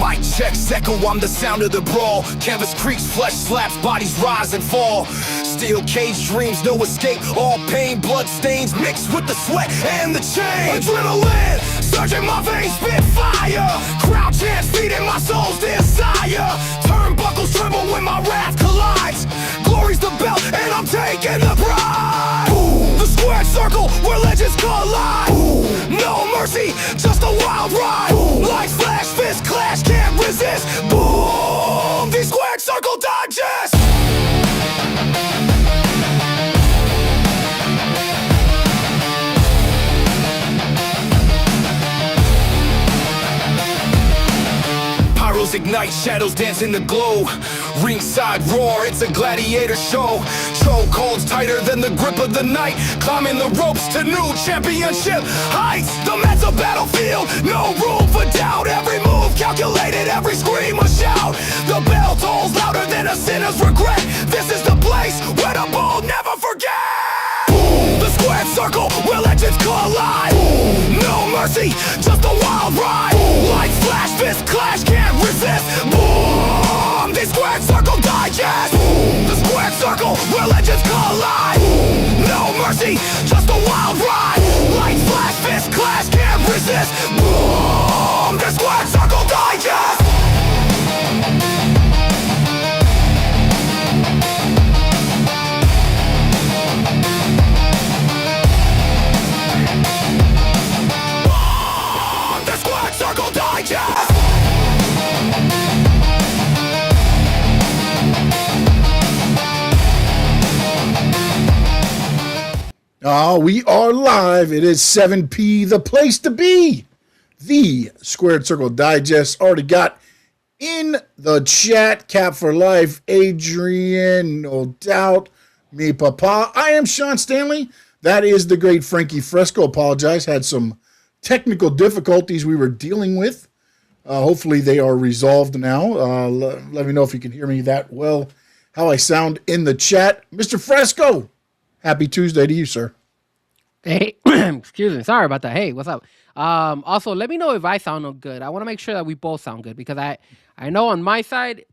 Mic checks echo, I'm the sound of the brawl. Canvas creaks, flesh slaps, bodies rise and fall. Steel cage dreams, no escape. All pain, blood stains mixed with the sweat and the chain. Adrenaline surging my veins, spit fire. Crowd chants feeding my soul's desire. Turnbuckles tremble when my wrath collides. Glory's the belt and I'm taking the pride. The squared circle where legends collide. No mercy, just a wild ride. Lights flash, fist clash, can't resist. Boom, the squared circle digest. Pyros ignite, shadows dance in the glow. Ringside roar, it's a gladiator show. Chokeholds tighter than the grip of the night. Climbing the ropes to new championship heights. The mat's a battlefield, no room for doubt. Every move calculated, every scream a shout. The bell tolls louder than a sinner's regret. This is the place where the bold never forget. The squared circle where legends collide. No mercy, just a wild ride. Lights flash, fist clash, can't resist. Boom, the squared circle digest. The squared circle where legends collide. No mercy, just a wild ride. Lights flash, fist clash, can't resist. Boom, the squared circle digest. Circle Digest! We are live. It is 7P, the place to be. The Squared Circle Digest already got in the chat. Cap for life, Adrian, no doubt. Me, Papa. I am Sean Stanley. That is the great Frankie Fresco. Apologize. Had some technical difficulties we were dealing with. Hopefully they are resolved now. Let me know if you can hear me that well, how I sound in the chat. Mr. Fresco, happy Tuesday to you, sir. Hey, excuse me. Sorry about that. Hey, what's up? Also, let me know if I sound good. I want to make sure that we both sound good because I know on my side,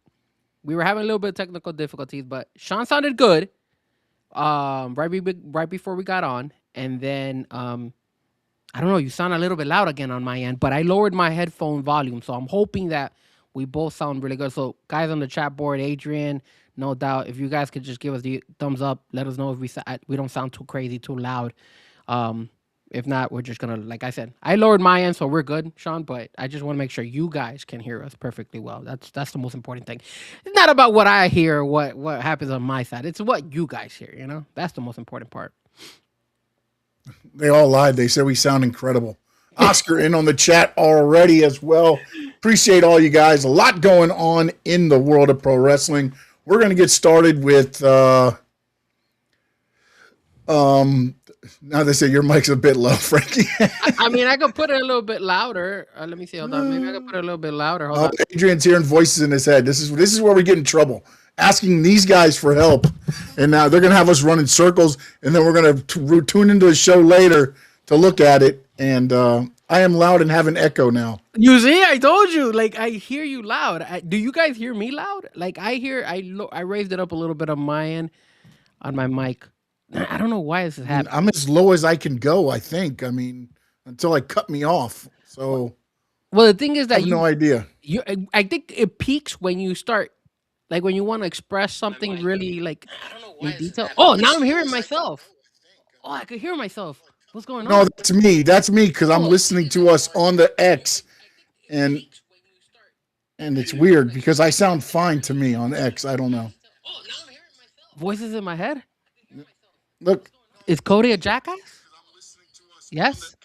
we were having a little bit of technical difficulties, but Sean sounded good right before we got on. And then, I don't know, you sound a little bit loud again on my end, but I lowered my headphone volume, so I'm hoping that we both sound really good. So, guys on the chat board, Adrian, no doubt, if you guys could just give us the thumbs up, let us know if we don't sound too crazy, too loud. If not, we're just going to, like I said, I lowered my end, so we're good, Sean, but I just want to make sure you guys can hear us perfectly well. That's the most important thing. It's not about what I hear, what happens on my side. It's what you guys hear, you know? That's the most important part. They all lied. They said we sound incredible. Oscar in on the chat already as well. Appreciate all you guys. A lot going on in the world of pro wrestling. We're going to get started with now they say your mic's a bit low, Frankie. I mean, I could put it a little bit louder. Let me see. Hold on. Maybe I could put it a little bit louder. Hold on. Adrian's hearing voices in his head. This is where we get in trouble. Asking these guys for help, and now they're going to have us run in circles, and then we're going to tune into the show later to look at it, and I am loud and have an echo now. You see, I told you, like, I hear you loud. Do you guys hear me loud? Like, I raised it up a little bit on my end, on my mic. I don't know why this is happening. I'm as low as I can go, I think. I mean, until I cut me off. So, well, the thing is that I have no idea. I think it peaks when you start. Like when you want to express something really like in detail. Oh, now I'm hearing myself. Oh, I could hear myself. What's going on? No, that's me. That's me because I'm listening to us on the X, and it's weird because I sound fine to me on X. I don't know. Voices in my head. Look, is Cody a jackass? Yes.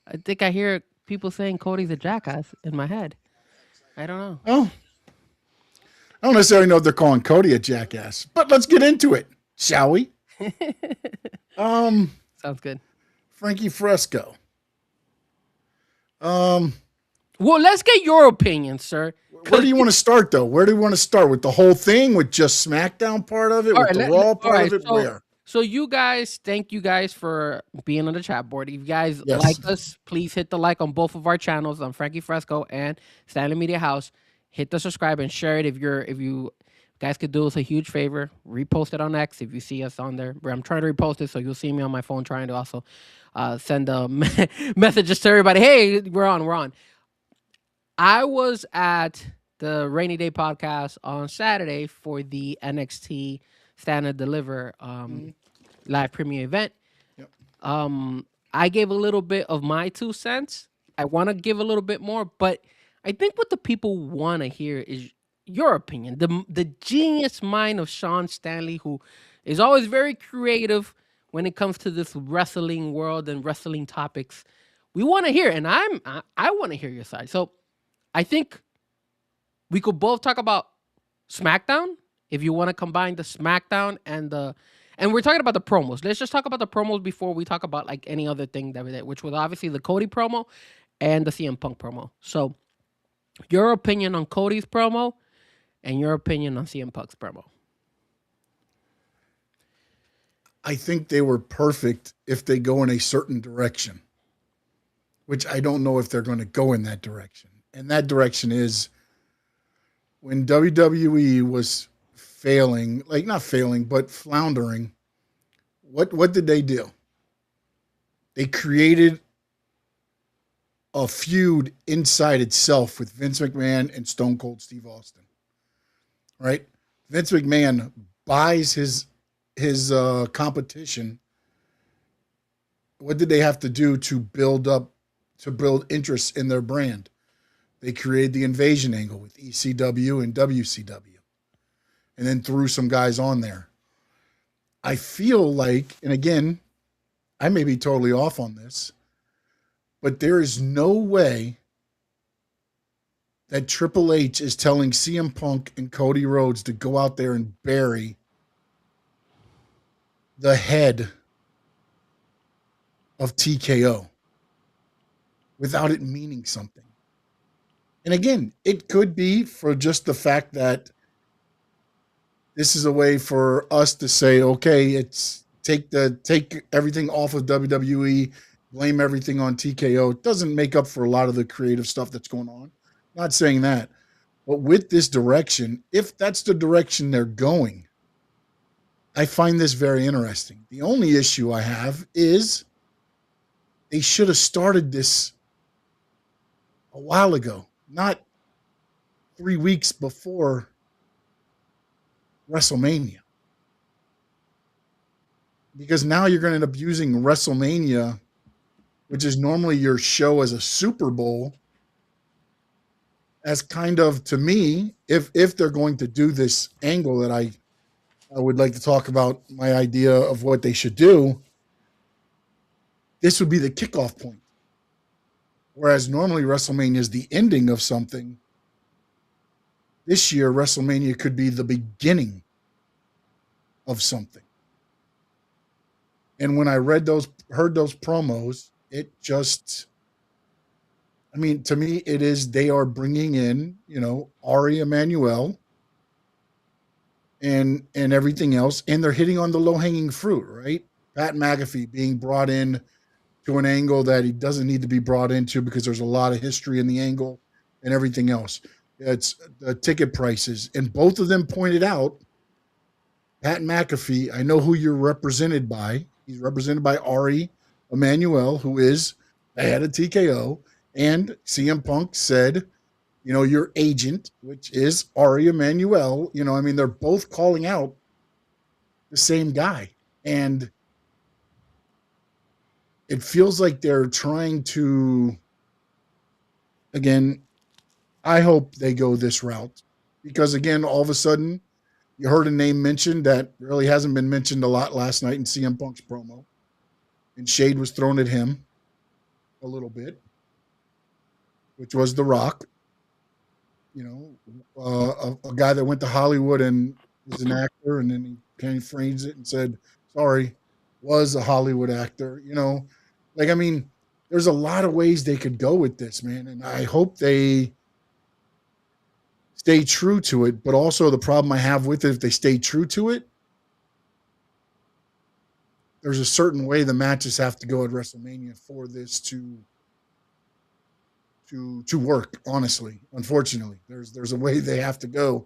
I think I hear people saying Cody's a jackass in my head. I don't know. Oh. I don't necessarily know if they're calling Cody a jackass, but let's get into it, shall we? Sounds good. Frankie Fresco. Well, let's get your opinion, sir. Where do you want to start, though? Where do you want to start? With the whole thing? With just SmackDown part of it? With the Raw part of it? Where? So you guys, thank you guys for being on the chat board. If you guys like Yes. us, please hit the like on both of our channels on Frankie Fresco and Stanley Media House. Hit the subscribe and share it if you guys could do us a huge favor. Repost it on X if you see us on there. I'm trying to repost it, so you'll see me on my phone trying to also send messages to everybody. Hey, we're on. We're on. I was at the Rainy Day podcast on Saturday for the NXT Stand and Deliver live premiere event. Yep. I gave a little bit of my 2 cents. I want to give a little bit more, but I think what the people want to hear is your opinion. The genius mind of Sean Stanley, who is always very creative when it comes to this wrestling world and wrestling topics. We want to hear, and I want to hear your side. So I think we could both talk about SmackDown if you want to combine the SmackDown and we're talking about the promos. Let's just talk about the promos before we talk about like any other thing that we did, which was obviously the Cody promo and the CM Punk promo. So your opinion on Cody's promo and your opinion on CM Punk's promo. I think they were perfect if they go in a certain direction, which I don't know if they're going to go in that direction. And that direction is when WWE was failing, like not failing, but floundering. What did they do? They created a feud inside itself with Vince McMahon and Stone Cold Steve Austin. Right? Vince McMahon buys his competition. What did they have to do to build interest in their brand? They created the invasion angle with ECW and WCW and then threw some guys on there. I feel like, and again, I may be totally off on this, but there is no way that Triple H is telling CM Punk and Cody Rhodes to go out there and bury the head of TKO without it meaning something. And again, it could be for just the fact that this is a way for us to say, okay, it's take everything off of WWE, blame everything on TKO. It doesn't make up for a lot of the creative stuff that's going on. Not saying that. But with this direction, if that's the direction they're going, I find this very interesting. The only issue I have is they should have started this a while ago, not 3 weeks before WrestleMania. Because now you're going to end up using WrestleMania, which is normally your show as a Super Bowl, as kind of, to me, if they're going to do this angle that I would like to talk about my idea of what they should do, this would be the kickoff point. Whereas normally WrestleMania is the ending of something. This year, WrestleMania could be the beginning of something. And when I heard those promos, it just, I mean, to me, it is, they are bringing in, Ari Emanuel and everything else, and they're hitting on the low-hanging fruit, right? Pat McAfee being brought in to an angle that he doesn't need to be brought into because there's a lot of history in the angle and everything else. It's the ticket prices. And both of them pointed out, Pat McAfee, I know who you're represented by. He's represented by Ari Emanuel, who is the head of TKO. And CM Punk said, your agent, which is Ari Emanuel, they're both calling out the same guy. And it feels like they're trying to, again, I hope they go this route. Because, again, all of a sudden, you heard a name mentioned that really hasn't been mentioned a lot last night in CM Punk's promo. And shade was thrown at him a little bit, which was The Rock. A guy that went to Hollywood and was an actor, and then he kind of frames it and said, sorry, was a Hollywood actor. There's a lot of ways they could go with this, man. And I hope they stay true to it. But also the problem I have with it, if they stay true to it, there's a certain way the matches have to go at WrestleMania for this to work. Honestly, unfortunately, there's a way they have to go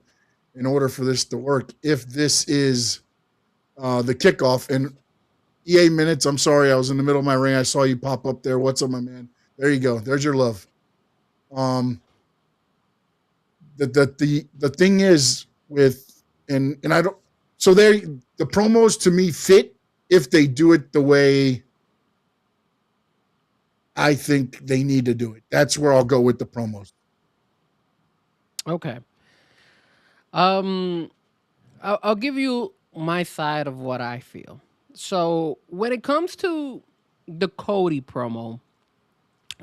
in order for this to work. If this is the kickoff and EA minutes, I'm sorry, I was in the middle of my ring. I saw you pop up there. What's up, my man? There you go. There's your love. Um, the thing is with and I don't so there the promos to me fit if they do it the way I think they need to do it. That's where I'll go with the promos. Okay. Um, I'll give you my side of what I feel. So when it comes to the Cody promo,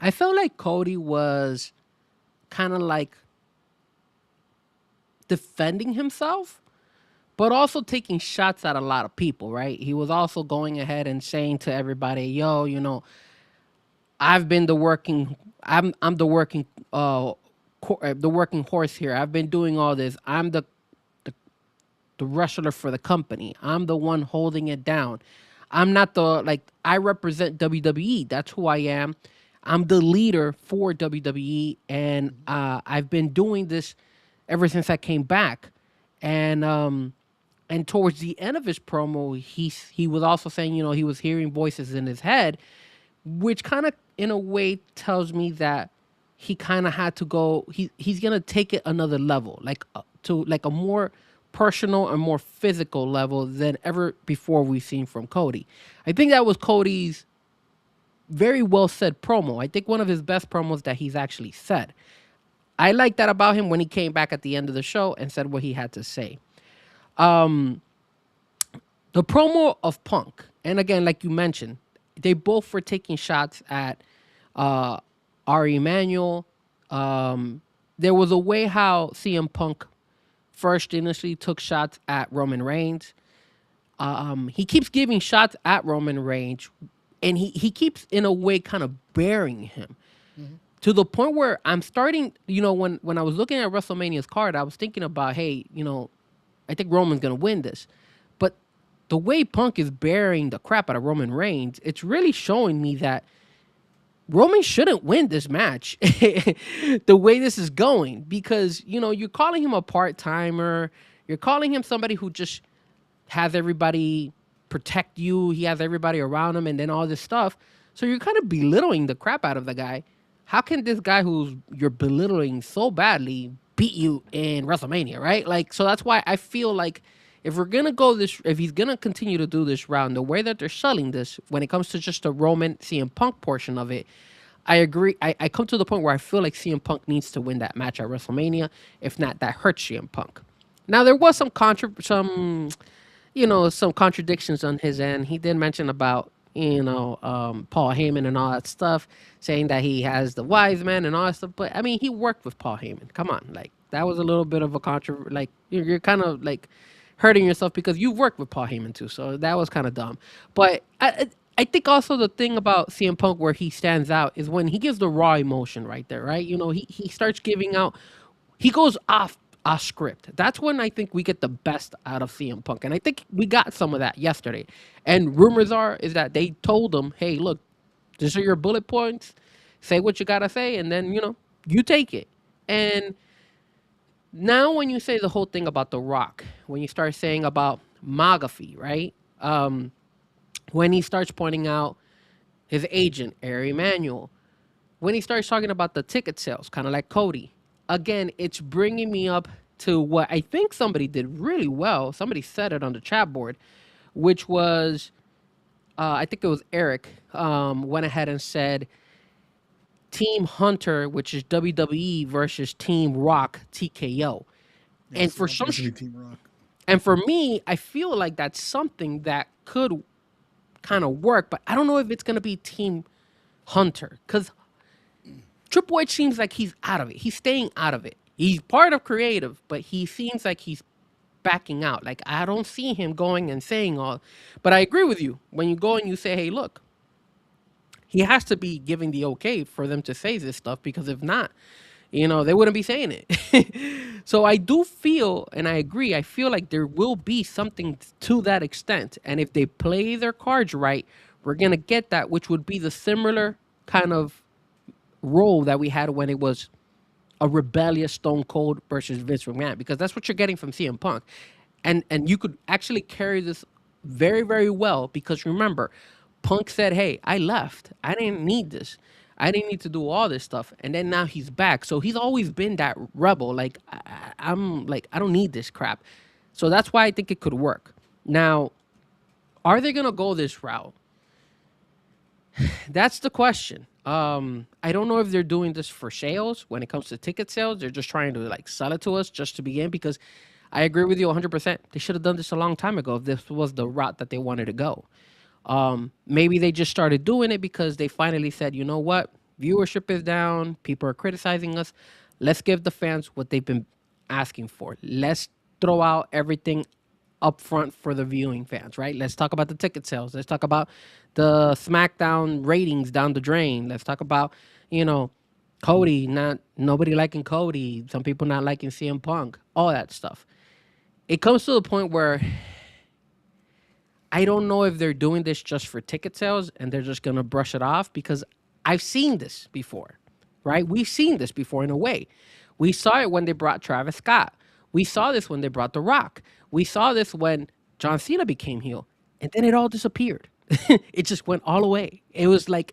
I felt like Cody was kind of like defending himself, but also taking shots at a lot of people, right? He was also going ahead and saying to everybody, "Yo, I've been the working, I'm the working horse here. I've been doing all this. I'm the the wrestler for the company. I'm the one holding it down. I'm not the like I represent WWE. That's who I am. I'm the leader for WWE, and I've been doing this ever since I came back. And towards the end of his promo, he was also saying, he was hearing voices in his head, which kind of in a way tells me that he kind of had to go. He's gonna take it another level, like to like a more personal and more physical level than ever before we've seen from Cody. I think that was Cody's very well said promo. I think one of his best promos that he's actually said. I like that about him when he came back at the end of the show and said what he had to say. The promo of Punk, and again, like you mentioned, they both were taking shots at Ari Emanuel. There was a way how CM Punk first initially took shots at Roman Reigns. He keeps giving shots at Roman Reigns, and he keeps in a way kind of burying him to the point where I'm starting. When I was looking at WrestleMania's card, I was thinking about, hey, I think Roman's gonna win this, but the way Punk is burying the crap out of Roman Reigns, it's really showing me that Roman shouldn't win this match the way this is going, because you're calling him a part-timer, you're calling him somebody who just has everybody protect you, he has everybody around him, and then all this stuff. So you're kind of belittling the crap out of the guy. How can this guy who's you're belittling so badly beat you in WrestleMania, right? Like, so that's why I feel like if he's gonna continue to do this round, the way that they're selling this, when it comes to just the Roman CM Punk portion of it, I agree. I come to the point where I feel like CM Punk needs to win that match at WrestleMania. If not, that hurts CM Punk. Now there was some some contradictions on his end. He did mention about Paul Heyman and all that stuff, saying that he has the wise man and all that stuff. But I mean, he worked with Paul Heyman. Come on, like that was a little bit of a like you're kind of like hurting yourself because you've worked with Paul Heyman too. So that was kind of dumb. But I think also the thing about CM Punk where he stands out is when he gives the raw emotion right there, right? He starts giving out, he goes off script. That's when I think we get the best out of CM Punk. And I think we got some of that yesterday. And rumors is that they told him, hey, look, these are your bullet points. Say what you got to say. And then, you take it. And now when you say the whole thing about The Rock, when you start saying about McAfee, right? When he starts pointing out his agent, Ari Emanuel, when he starts talking about the ticket sales, kind of like Cody, again, it's bringing me up to what I think somebody did really well. Somebody said it on the chat board, which was, I think it was Eric, went ahead and said, Team Hunter, which is WWE versus Team Rock, TKO. And for some, Team Rock. and for me, I feel like that's something that could kind of work, but I don't know if it's going to be Team Hunter, because Triple H seems like he's out of it. He's staying out of it. He's part of creative, but he seems like he's backing out. Like, I don't see him going and saying all. But I agree with you. When you go and you say, hey, look, he has to be giving the okay for them to say this stuff, because if not, they wouldn't be saying it. So I do feel, and I agree, I feel like there will be something to that extent. And if they play their cards right, we're going to get that, which would be the similar kind of role that we had when it was a rebellious Stone Cold versus Vince McMahon, because that's what you're getting from CM Punk. And you could actually carry this very, very well, because remember, Punk said, "Hey, I left. I didn't need this. I didn't need to do all this stuff." And then now he's back. So he's always been that rebel. Like I'm like, I don't need this crap. So that's why I think it could work. Now, are they gonna go this route? That's the question. I don't know if they're doing this for sales when it comes to ticket sales. They're just trying to like sell it to us just to begin, because I agree with you 100%. They should have done this a long time ago if this was the route that they wanted to go. Maybe they just started doing it because they finally said, you know what? Viewership is down. People are criticizing us. Let's give the fans what they've been asking for. Let's throw out everything up front for the viewing fans, right? Let's talk about the ticket sales. Let's talk about the SmackDown ratings down the drain. Let's talk about, you know, Cody, not nobody liking Cody, some people not liking CM Punk, all that stuff. It comes to the point where I don't know if they're doing this just for ticket sales and they're just going to brush it off, because I've seen this before, right? We've seen this before in a way. We saw it when they brought Travis Scott. We saw this when they brought The Rock. We saw this when John Cena became heel, and then it all disappeared. It just went all away. It was like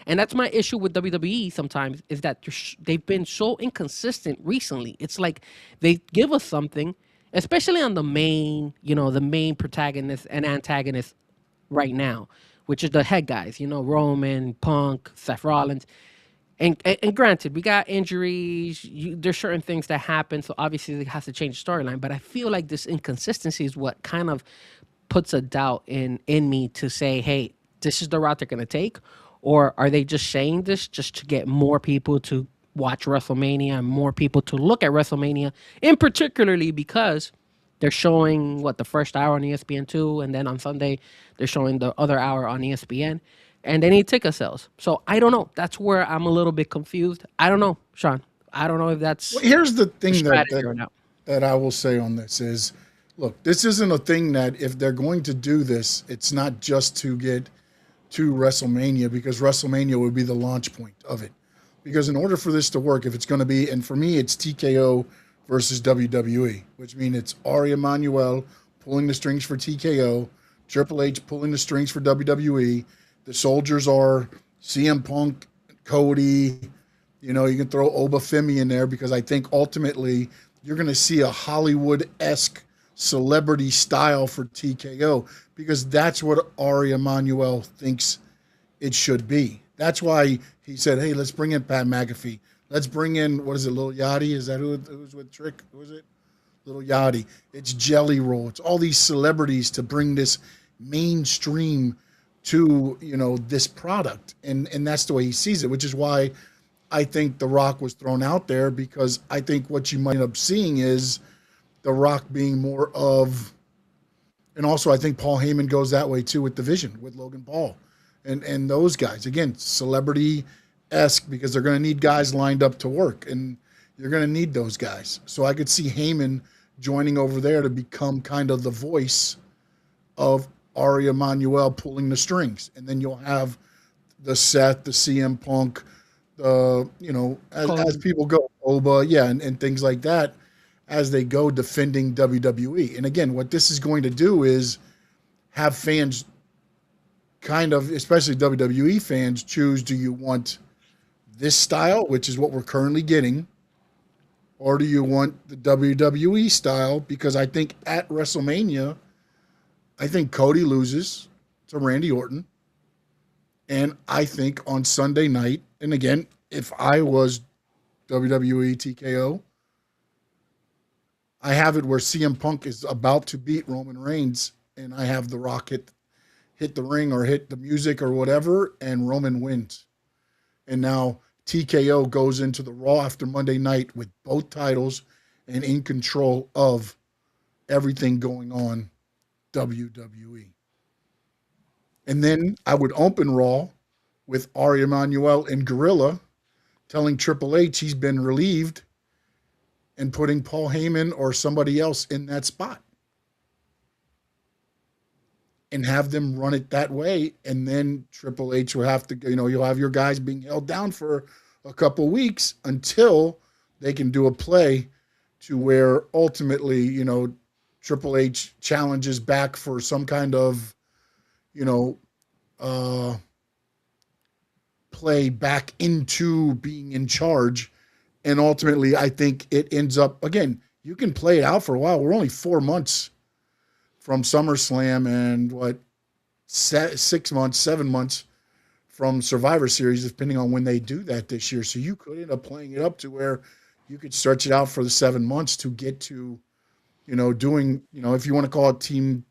and that's my issue with WWE sometimes, is that they've been so inconsistent recently. It's like they give us something, especially on the main, the main protagonist and antagonist right now, which is the head guys, Roman, Punk, Seth Rollins. And granted, we got injuries. There's certain things that happen, so obviously it has to change the storyline. But I feel like this inconsistency is what kind of puts a doubt in me to say, hey, this is the route they're going to take, or are they just saying this just to get more people to watch WrestleMania and more people to look at WrestleMania, in particularly because they're showing the first hour on ESPN2, and then on Sunday they're showing the other hour on ESPN, and they need ticket sales. So I don't know. That's where I'm a little bit confused. I don't know, Sean. I don't know if that's Here's the thing strategy or not. that I will say on this is, look, this isn't a thing that if they're going to do this, it's not just to get to WrestleMania, because WrestleMania would be the launch point of it. Because in order for this to work, if it's going to be, and for me, it's TKO versus WWE, which means it's Ari Emanuel pulling the strings for TKO, Triple H pulling the strings for WWE. The soldiers are CM Punk, Cody. You can throw Obafemi in there, because I think ultimately you're going to see a Hollywood-esque celebrity style for TKO, because that's what Ari Emanuel thinks it should be. That's why he said, hey, let's bring in Pat McAfee. Let's bring in, what is it, Lil Yachty? Is that who's with Trick? Who is it? Lil Yachty. It's Jelly Roll. It's all these celebrities to bring this mainstream to, this product. And that's the way he sees it, which is why I think The Rock was thrown out there, because I think what you might end up seeing is The Rock being more of, and also I think Paul Heyman goes that way too with the Vision, with Logan Paul and those guys. Again, celebrity-esque, because they're going to need guys lined up to work, and you're going to need those guys. So I could see Heyman joining over there to become kind of the voice of Ari Emanuel pulling the strings. And then you'll have the Seth, the CM Punk, as people go, Oba, and things like that, as they go defending WWE. And again, what this is going to do is have fans kind of, especially WWE fans, choose, do you want this style, which is what we're currently getting, or do you want the WWE style? Because I think at WrestleMania, I think Cody loses to Randy Orton. And I think on Sunday night, and again, if I was WWE TKO, I have it where CM Punk is about to beat Roman Reigns, and I have The Rock hit the ring or hit the music or whatever, and Roman wins. And now TKO goes into the Raw after Monday night with both titles and in control of everything going on WWE. And then I would open Raw with Ari Emanuel and Gorilla telling Triple H he's been relieved and putting Paul Heyman or somebody else in that spot and have them run it that way. And then Triple H will have to, you'll have your guys being held down for a couple weeks until they can do a play to where ultimately, Triple H challenges back for some kind of, play back into being in charge. And ultimately, I think it ends up, again, you can play it out for a while. We're only 4 months from SummerSlam and 6 months, 7 months from Survivor Series, depending on when they do that this year. So you could end up playing it up to where you could stretch it out for the 7 months to get to, doing, if you want to call it team,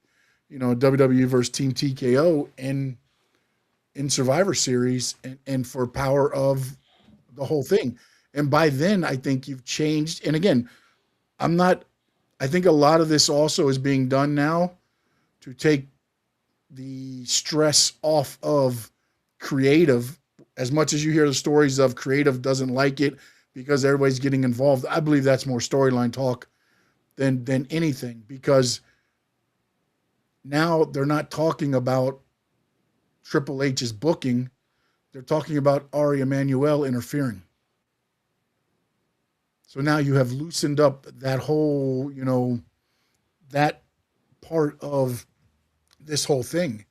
WWE versus Team TKO in Survivor Series and for power of the whole thing. And by then, I think you've changed. And again, I think a lot of this also is being done now to take the stress off of creative. As much as you hear the stories of creative doesn't like it because everybody's getting involved, I believe that's more storyline talk than anything, because now they're not talking about Triple H's booking. They're talking about Ari Emanuel interfering. So now you have loosened up that whole, that part of this whole thing.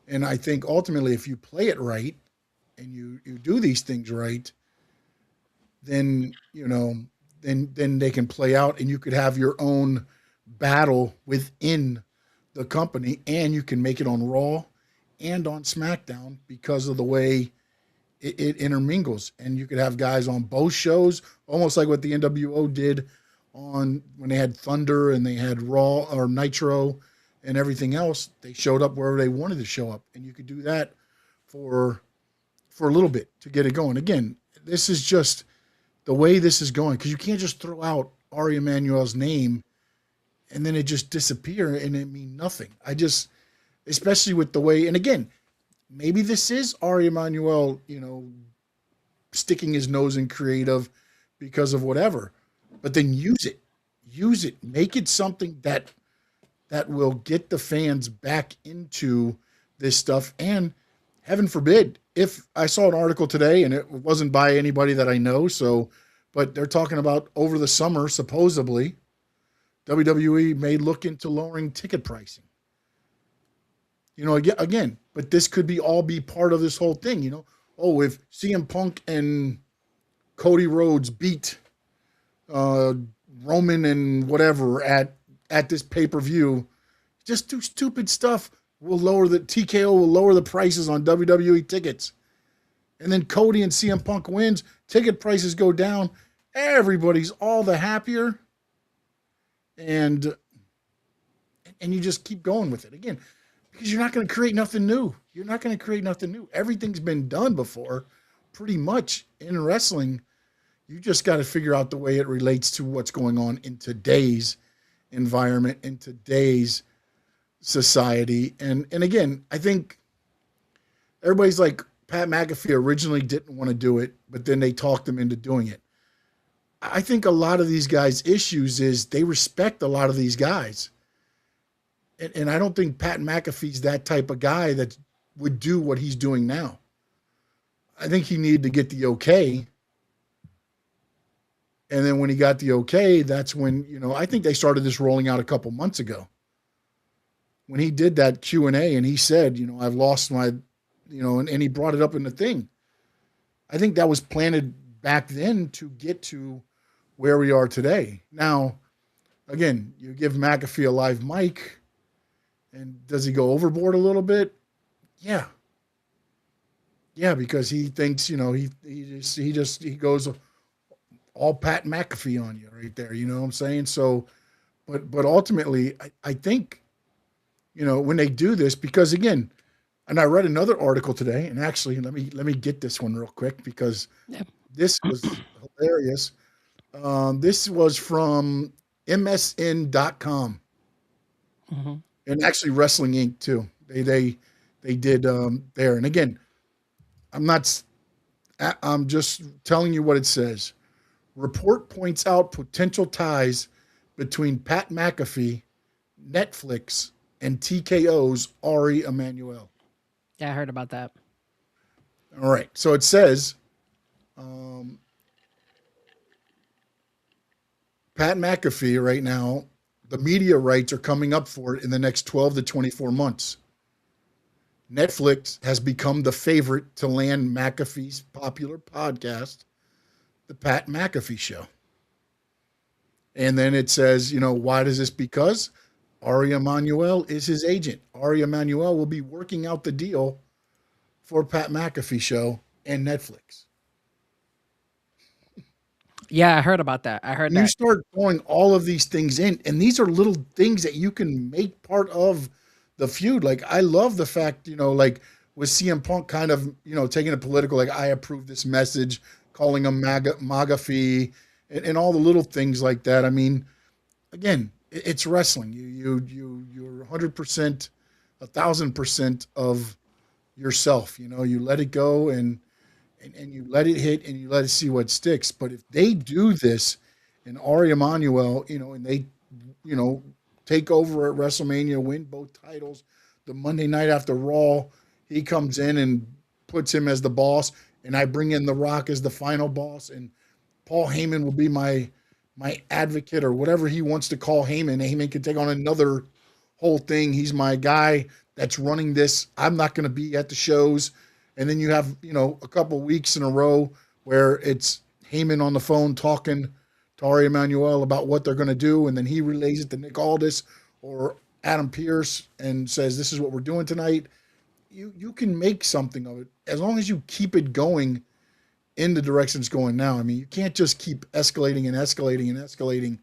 And I think ultimately, if you play it right and you do these things right, then, then they can play out and you could have your own battle within the company, and you can make it on Raw and on SmackDown because of the way it intermingles. And you could have guys on both shows, almost like what the NWO did on when they had Thunder and they had Raw or Nitro and everything else. They showed up wherever they wanted to show up, and you could do that for a little bit to get it going. Again, this is just the way this is going, because you can't just throw out Ari Emanuel's name and then it just disappear and it mean nothing. Especially with the way, and again, maybe this is Ari Emanuel, sticking his nose in creative because of whatever, but then use it, make it something that will get the fans back into this stuff. And heaven forbid, if I saw an article today and it wasn't by anybody that I know, but they're talking about over the summer, supposedly WWE may look into lowering ticket pricing. Again, but this could all be part of this whole thing, if CM Punk and Cody Rhodes beat Roman and whatever at this pay-per-view, just do stupid stuff. TKO will lower the prices on WWE tickets. And then Cody and CM Punk wins, ticket prices go down, everybody's all the happier. And you just keep going with it. Again, because you're not going to create nothing new. Everything's been done before, pretty much, in wrestling. You just got to figure out the way it relates to what's going on in today's environment, in today's society. And again, I think everybody's like, Pat McAfee originally didn't want to do it, but then they talked him into doing it. I think a lot of these guys' issues is they respect a lot of these guys. And I don't think Pat McAfee's that type of guy that would do what he's doing now. I think he needed to get the okay. And then when he got the okay, that's when, I think they started this rolling out a couple months ago. When he did that Q&A and he said, I've lost my, and he brought it up in the thing. I think that was planted back then to get to where we are today. Now, again, you give McAfee a live mic, and does he go overboard a little bit? Yeah. Yeah, because he thinks, he goes all Pat McAfee on you right there. You know what I'm saying? So, but ultimately, I think, when they do this, because again, and I read another article today, and actually, let me get this one real quick because this was hilarious. This was from MSN.com. Mm-hmm. And actually Wrestling Inc. too. They did there. And again, I'm not I'm just telling you what it says. Report points out potential ties between Pat McAfee, Netflix, and TKO's Ari Emanuel. Yeah, I heard about that. All right. So it says um, Pat McAfee right now, the media rights are coming up for it in the next 12 to 24 months. Netflix has become the favorite to land McAfee's popular podcast, The Pat McAfee Show. And then it says, why does this? Because Ari Emanuel is his agent. Ari Emanuel will be working out the deal for Pat McAfee Show and Netflix. Yeah, I heard about that. I heard And you that. start throwing all of these things in, and these are little things that you can make part of the feud. Like, I love the fact, like with CM Punk kind of, taking a political, like, I approve this message, calling him MAGA fee, and all the little things like that. I mean, again, it's wrestling. You're 100%, 1,000% of yourself. You let it go and you let it hit and you let it see what sticks. But if they do this, and Ari Emanuel, and they, take over at WrestleMania, win both titles, the Monday night after Raw, he comes in and puts him as the boss, and I bring in The Rock as the final boss, and Paul Heyman will be my advocate or whatever he wants to call Heyman. Heyman can take on another whole thing. He's my guy that's running this. I'm not going to be at the shows. And then you have, a couple weeks in a row where it's Heyman on the phone talking to Ari Emanuel about what they're going to do. And then he relays it to Nick Aldis or Adam Pearce and says, this is what we're doing tonight. You can make something of it as long as you keep it going in the direction it's going now. I mean, you can't just keep escalating and escalating and escalating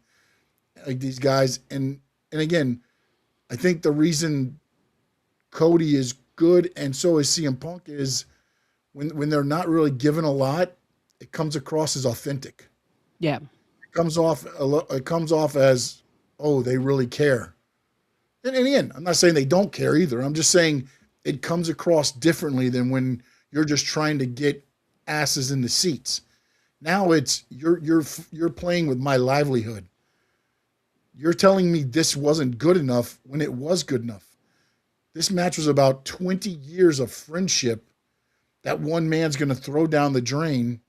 like these guys. And again, I think the reason Cody is good and so is CM Punk is when they're not really given a lot, it comes across as authentic. Yeah. It comes off as, oh, they really care. And again, I'm not saying they don't care either. I'm just saying it comes across differently than when you're just trying to get asses in the seats. Now it's you're playing with my livelihood. You're telling me this wasn't good enough when it was good enough. This match was about 20 years of friendship that one man's going to throw down the drain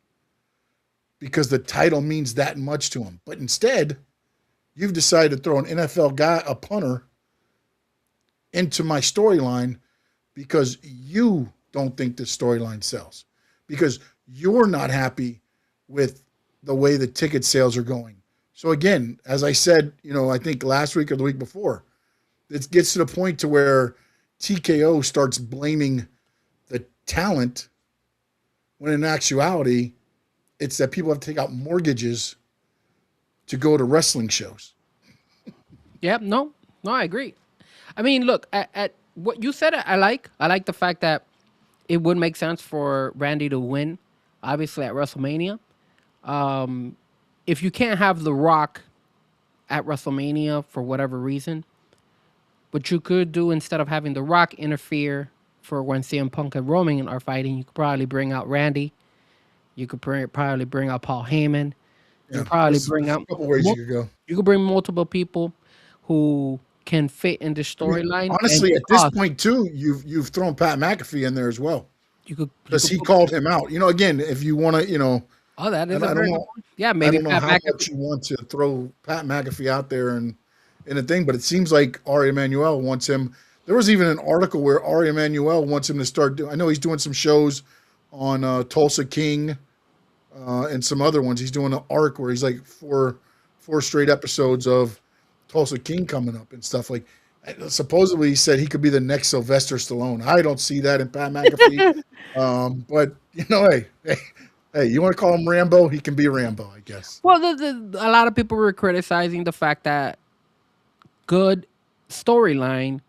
because the title means that much to him. But instead, you've decided to throw an NFL guy, a punter, into my storyline because you don't think this storyline sells. Because you're not happy with the way the ticket sales are going. So again, as I said, I think last week or the week before, it gets to the point to where TKO starts blaming the talent when in actuality, it's that people have to take out mortgages to go to wrestling shows. Yeah, no, I agree. I mean, look, at what you said, I like the fact that it would make sense for Randy to win, obviously at WrestleMania. If you can't have The Rock at WrestleMania for whatever reason, what you could do instead of having The Rock interfere for when CM Punk and Roman are fighting, you could probably bring out Randy. You could probably bring out Paul Heyman. You Yeah, could probably there's bring a out. couple ways you could go. You could bring multiple people who can fit in the I mean, storyline. honestly, at this point too, you've thrown Pat McAfee in there as well because he called him out. Again, if you want to, Oh, that is I a don't very good know. point. Yeah, I maybe don't know Pat how McAfee. much you want to throw Pat McAfee out there and in a thing, but it seems like Ari Emanuel wants him. There was even an article where Ari Emanuel wants him to start doing. I know he's doing some shows on Tulsa King and some other ones. He's doing an arc where he's like four straight episodes of Tulsa King coming up and stuff like. Supposedly, he said he could be the next Sylvester Stallone. I don't see that in Pat McAfee, but hey, you want to call him Rambo? He can be Rambo, I guess. Well, a lot of people were criticizing the fact that good storyline,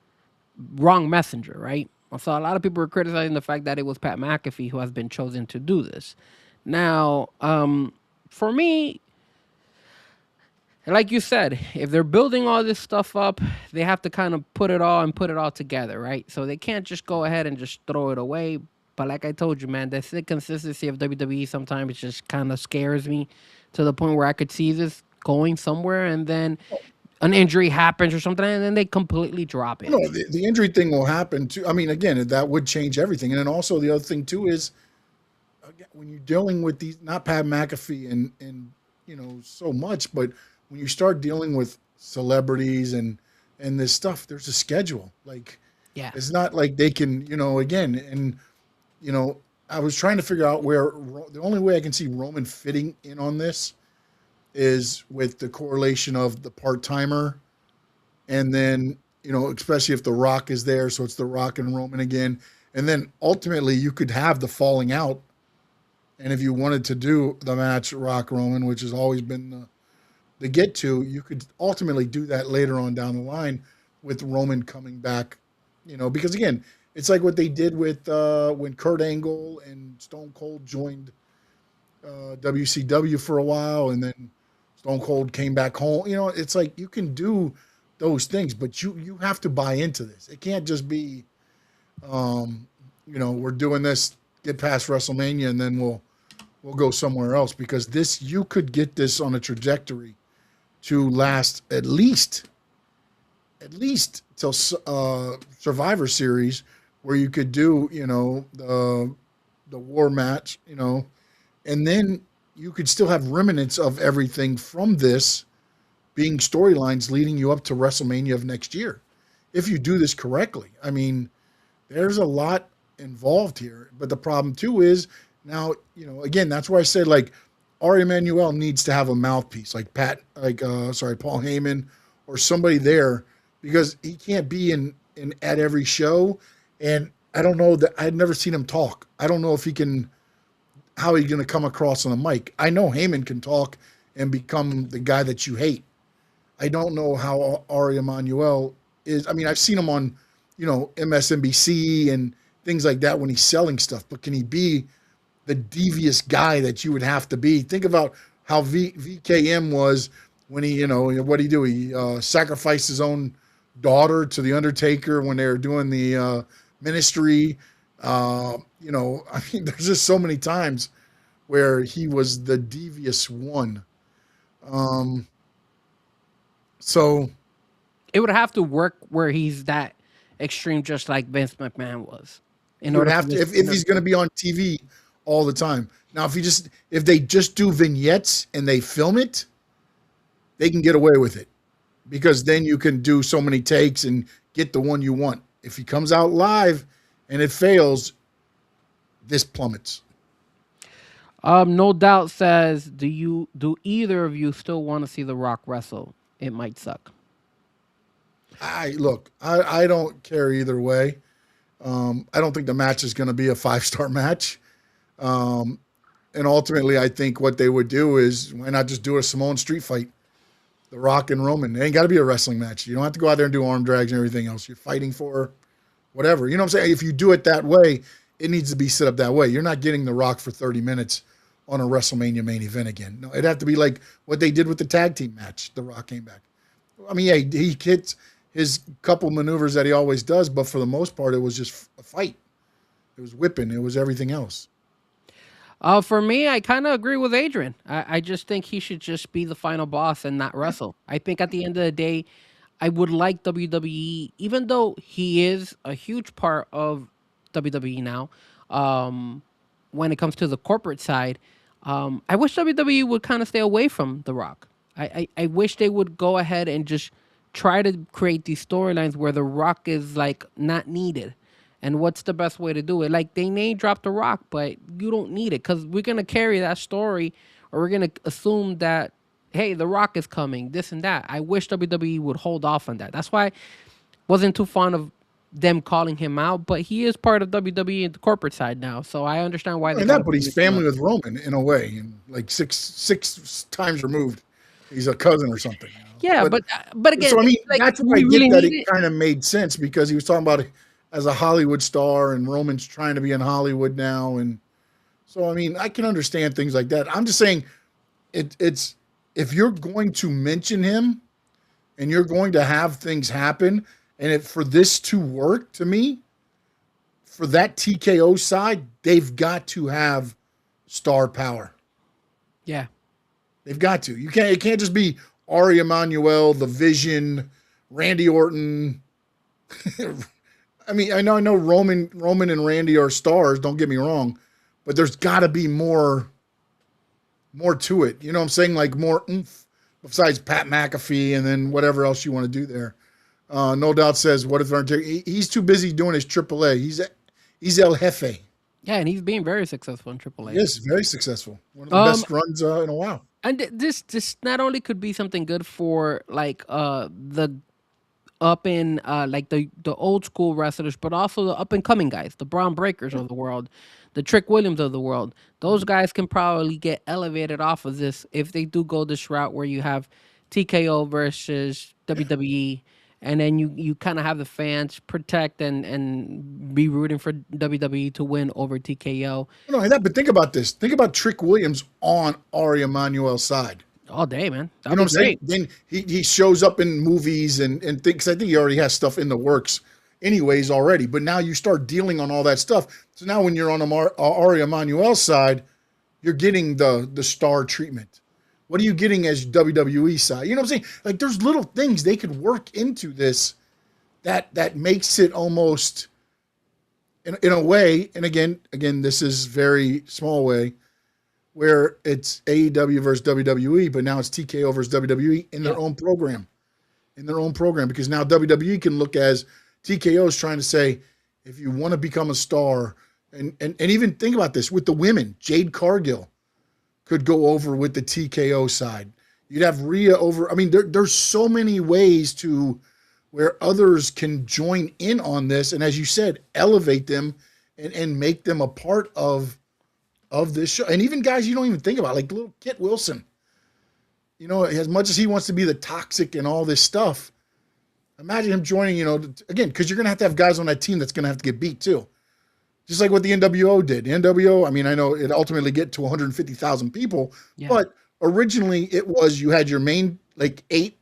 wrong messenger, right? So a lot of people were criticizing the fact that it was Pat McAfee who has been chosen to do this. Now, for me, like you said, if they're building all this stuff up, they have to kind of put it all together, right? So they can't just go ahead and just throw it away. But like I told you, man, the inconsistency of WWE sometimes just kind of scares me to the point where I could see this going somewhere and then an injury happens or something and then they completely drop it. No, the injury thing will happen too. I mean, again, that would change everything. And then also the other thing too is, again, when you're dealing with these, not Pat McAfee and so much, but when you start dealing with celebrities and this stuff, there's a schedule. Like, Yeah. it's not like they can, again, and I was trying to figure out where the only way I can see Roman fitting in on this is with the correlation of the part timer, and then especially if the Rock is there, so it's the Rock and Roman again, and then ultimately you could have the falling out, and if you wanted to do the match Rock Roman, which has always been the get to, you could ultimately do that later on down the line with Roman coming back, because again, it's like what they did with when Kurt Angle and Stone Cold joined WCW for a while, and then Stone Cold came back home. It's like you can do those things, but you have to buy into this. It can't just be, we're doing this, get past WrestleMania, and then we'll go somewhere else, because you could get this on a trajectory to last at least till Survivor Series, where you could do the war match, and then you could still have remnants of everything from this being storylines leading you up to WrestleMania of next year, if you do this correctly. I mean, there's a lot involved here, but the problem too is now, again, that's why I said, like, Ari Emanuel needs to have a mouthpiece, like Paul Heyman or somebody there, because he can't be in at every show. And I don't know that I'd never seen him talk. I don't know if how he's going to come across on a mic. I know Heyman can talk and become the guy that you hate. I don't know how Ari Emanuel is. I mean, I've seen him on, MSNBC and things like that when he's selling stuff, but can he be the devious guy that you would have to be? Think about how VKM was when he, what did he do? He sacrificed his own daughter to the Undertaker when they were doing the ministry. I mean, there's just so many times where he was the devious one. So It would have to work where he's that extreme, just like Vince McMahon was. In you would order have for to, this- if he's going to be on TV all the time. Now, if they just do vignettes and they film it, they can get away with it, because then you can do so many takes and get the one you want. If he comes out live and it fails, this plummets. No Doubt says, do either of you still want to see The Rock wrestle? It might suck. I don't care either way. I don't think the match is going to be a 5-star match. And ultimately, I think what they would do is, why not just do a Samoan street fight? The Rock and Roman. It ain't got to be a wrestling match. You don't have to go out there and do arm drags and everything else. You're fighting for whatever. You know what I'm saying? If you do it that way, it needs to be set up that way. You're not getting The Rock for 30 minutes on a WrestleMania main event again. No, it'd have to be like what they did with the tag team match. The Rock came back. I mean, yeah, he hits his couple maneuvers that he always does, but for the most part, it was just a fight. It was whipping. It was everything else. For me, I kind of agree with Adrian. I just think he should just be the final boss and not wrestle. I think at the end of the day, I would like WWE, even though he is a huge part of WWE now, when it comes to the corporate side, I wish WWE would kind of stay away from The Rock. I wish they would go ahead and just try to create these storylines where The Rock is like not needed. And what's the best way to do it? Like, they name drop The Rock, but you don't need it, because we're going to carry that story, or we're going to assume that, hey, The Rock is coming, this and that. I wish WWE would hold off on that. That's why I wasn't too fond of them calling him out, but he is part of WWE and the corporate side now, so I understand why they And gotta that, but bring he's this family up. with Roman in a way, and like six times removed. He's a cousin or something. Yeah, but again, So I mean, it's like, that's do why I we get really that need it it? kind of made sense, because he was talking about it as a Hollywood star, and Roman's trying to be in Hollywood now, and so I mean, I can understand things like that. I'm just saying, it's if you're going to mention him and you're going to have things happen, and for this to work, to me, for that TKO side, they've got to have star power. Yeah. They've got to. It can't just be Ari Emanuel, The Vision, Randy Orton. I mean, I know Roman and Randy are stars, don't get me wrong, but there's got to be more to it. You know what I'm saying? Like more oomph besides Pat McAfee and then whatever else you want to do there. No Doubt says, what if he's too busy doing his AAA. He's El Jefe. Yeah, and he's being very successful in AAA. Yes, very successful. One of the best runs in a while. And this not only could be something good for like the up in like the old school wrestlers, but also the up and coming guys, the Braun Breakers of the world, the Trick Williams of the world. Those guys can probably get elevated off of this if they do go this route where you have TKO versus WWE, and then you kind of have the fans protect and be rooting for WWE to win over TKO. No, that, but think about this. Think about Trick Williams on Ari Emanuel's side. All day, man. You know what I'm saying? Then he shows up in movies and things. I think he already has stuff in the works anyways already. But now you start dealing on all that stuff. So now when you're on Ari Emanuel's side, you're getting the star treatment. What are you getting as WWE side? You know what I'm saying? Like there's little things they could work into this that makes it almost in a way. And again, this is very small way, where it's AEW versus WWE, but now it's TKO versus WWE in their own program. In their own program, because now WWE can look as TKO is trying to say, if you want to become a star, and even think about this with the women, Jade Cargill could go over with the TKO side. You'd have Rhea over. I mean, there's so many ways to where others can join in on this, and as you said, elevate them and make them a part of this show. And even guys you don't even think about, like little Kit Wilson. You know, as much as he wants to be the toxic and all this stuff, imagine him joining, you know, again, because you're going to have guys on that team that's going to have to get beat too. Just like what the NWO did. The NWO, I mean, I know it ultimately get to 150,000 people, but originally it was you had your main, like eight